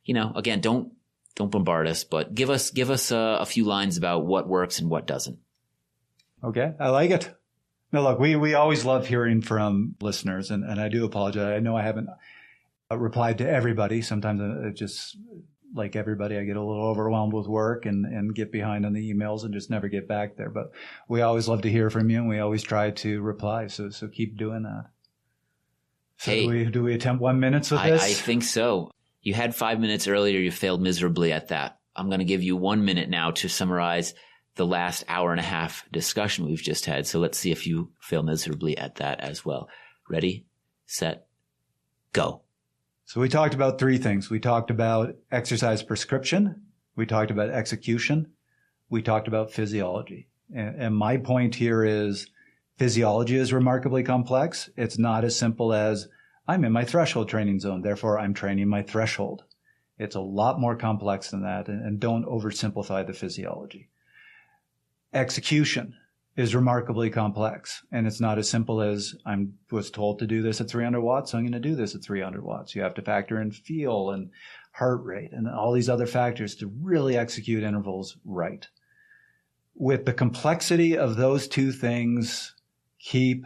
again, don't bombard us, but give us a few lines about what works and what doesn't. Okay. I like it. No, look, we always love hearing from listeners, and I do apologize. I know I haven't replied to everybody. Sometimes it just, like everybody, I get a little overwhelmed with work and get behind on the emails and just never get back there. But we always love to hear from you, and we always try to reply. So keep doing that. So Hey, do we attempt 1 minute with this? I think so. You had 5 minutes earlier. You failed miserably at that. I'm going to give you 1 minute now to summarize the last hour and a half discussion we've just had. So let's see if you fail miserably at that as well. Ready, set, go. So we talked about 3 things. We talked about exercise prescription. We talked about execution. We talked about physiology. And my point here is physiology is remarkably complex. It's not as simple as I'm in my threshold training zone, therefore I'm training my threshold. It's a lot more complex than that, and don't oversimplify the physiology. Execution is remarkably complex, and it's not as simple as I was told to do this at 300 watts, so I'm going to do this at 300 watts. You have to factor in feel and heart rate and all these other factors to really execute intervals right. With the complexity of those 2 things, keep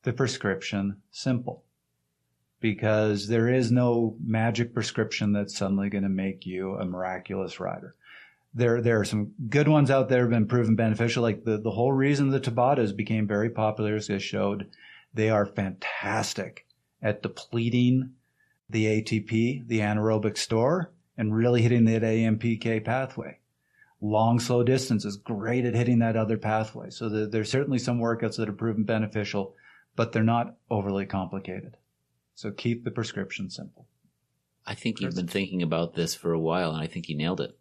the prescription simple, because there is no magic prescription that's suddenly going to make you a miraculous rider. There are some good ones out there have been proven beneficial. Like the whole reason the Tabatas became very popular is they showed they are fantastic at depleting the ATP, the anaerobic store, and really hitting that AMPK pathway. Long, slow distance is great at hitting that other pathway. So there's certainly some workouts that are proven beneficial, but they're not overly complicated. So keep the prescription simple. I think you've been thinking about this for a while, and I think you nailed it.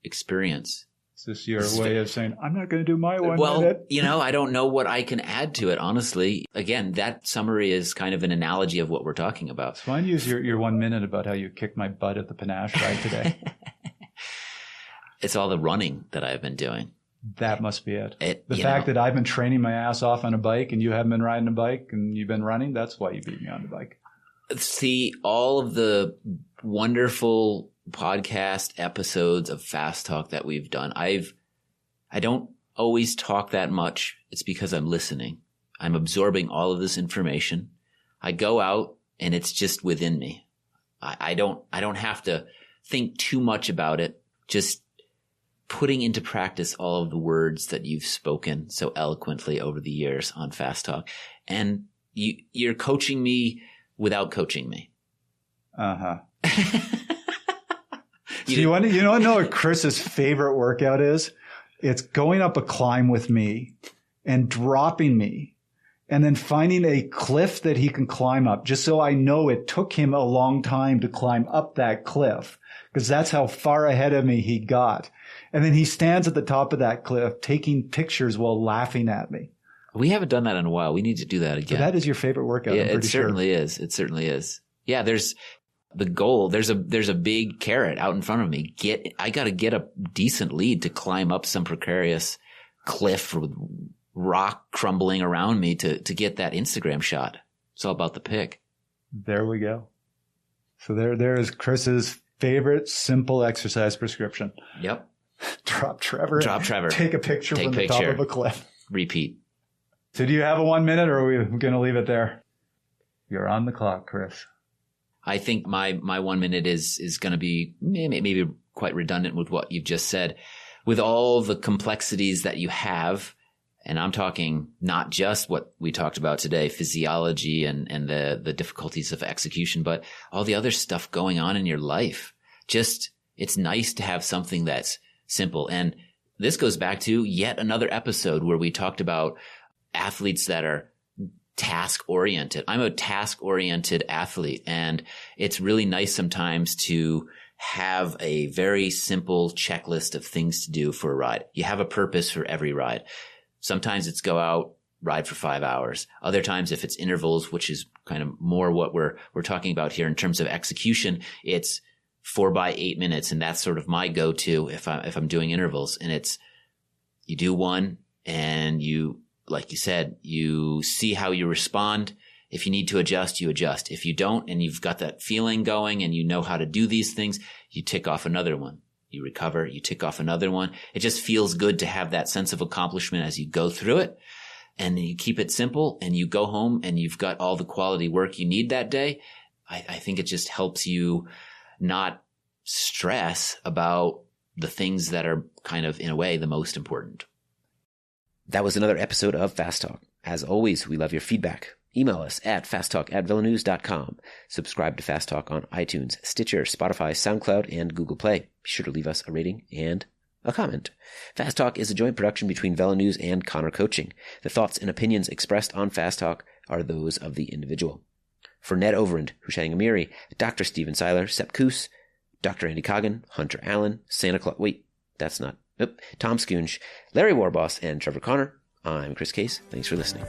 Experience. Is this your way of saying, I'm not going to do my 1 well, minute? I don't know what I can add to it, honestly. Again, that summary is kind of an analogy of what we're talking about. So why don't you use your 1 minute about how you kicked my butt at the Panache ride today? It's all the running that I've been doing. That must be it. The fact that I've been training my ass off on a bike and you haven't been riding a bike and you've been running, that's why you beat me on the bike. See, all of the wonderful podcast episodes of Fast Talk that we've done, I don't always talk that much. It's because I'm listening. I'm absorbing all of this information. I go out and it's just within me. I don't have to think too much about it. Just putting into practice all of the words that you've spoken so eloquently over the years on Fast Talk. And you're coaching me without coaching me. Uh-huh. So you want to know what Chris's favorite workout is? It's going up a climb with me and dropping me and then finding a cliff that he can climb up, just so I know it took him a long time to climb up that cliff, because that's how far ahead of me he got. And then he stands at the top of that cliff taking pictures while laughing at me. We haven't done that in a while. We need to do that again. So that is your favorite workout. Yeah, it certainly is. It certainly is. Yeah, there's the goal. There's a big carrot out in front of me. I got to get a decent lead to climb up some precarious cliff with rock crumbling around me to get that Instagram shot. It's all about the pick. There we go. So there is Chris's favorite simple exercise prescription. Yep. Drop Trevor. Take a picture from the top of a cliff. Repeat. So do you have a 1 minute, or are we going to leave it there? You're on the clock, Chris. I think my 1 minute is going to be maybe quite redundant with what you've just said. With all the complexities that you have, and I'm talking not just what we talked about today, physiology and the difficulties of execution, but all the other stuff going on in your life. Just, it's nice to have something that's simple. And this goes back to yet another episode where we talked about athletes that are task-oriented. I'm a task-oriented athlete, and it's really nice sometimes to have a very simple checklist of things to do for a ride. You have a purpose for every ride. Sometimes it's go out, ride for 5 hours. Other times, if it's intervals, which is kind of more what we're talking about here in terms of execution, it's 4 by 8 minutes, and that's sort of my go-to if I'm doing intervals. And it's, you do one, and you, like you said, you see how you respond. If you need to adjust, you adjust. If you don't, and you've got that feeling going and you know how to do these things, you tick off another one. You recover, you tick off another one. It just feels good to have that sense of accomplishment as you go through it. And you keep it simple, and you go home and you've got all the quality work you need that day. I think it just helps you not stress about the things that are kind of, in a way, the most important. That was another episode of Fast Talk. As always, we love your feedback. Email us at fasttalk@velonews.com. Subscribe to Fast Talk on iTunes, Stitcher, Spotify, SoundCloud, and Google Play. Be sure to leave us a rating and a comment. Fast Talk is a joint production between Velo News and Connor Coaching. The thoughts and opinions expressed on Fast Talk are those of the individual. For Ned Overend, Hushang Amiri, Dr. Steven Seiler, Sepp Koos, Dr. Andy Coggin, Hunter Allen, Santa Claus, Tom Skunge, Larry Warboss, and Trevor Connor, I'm Chris Case. Thanks for listening.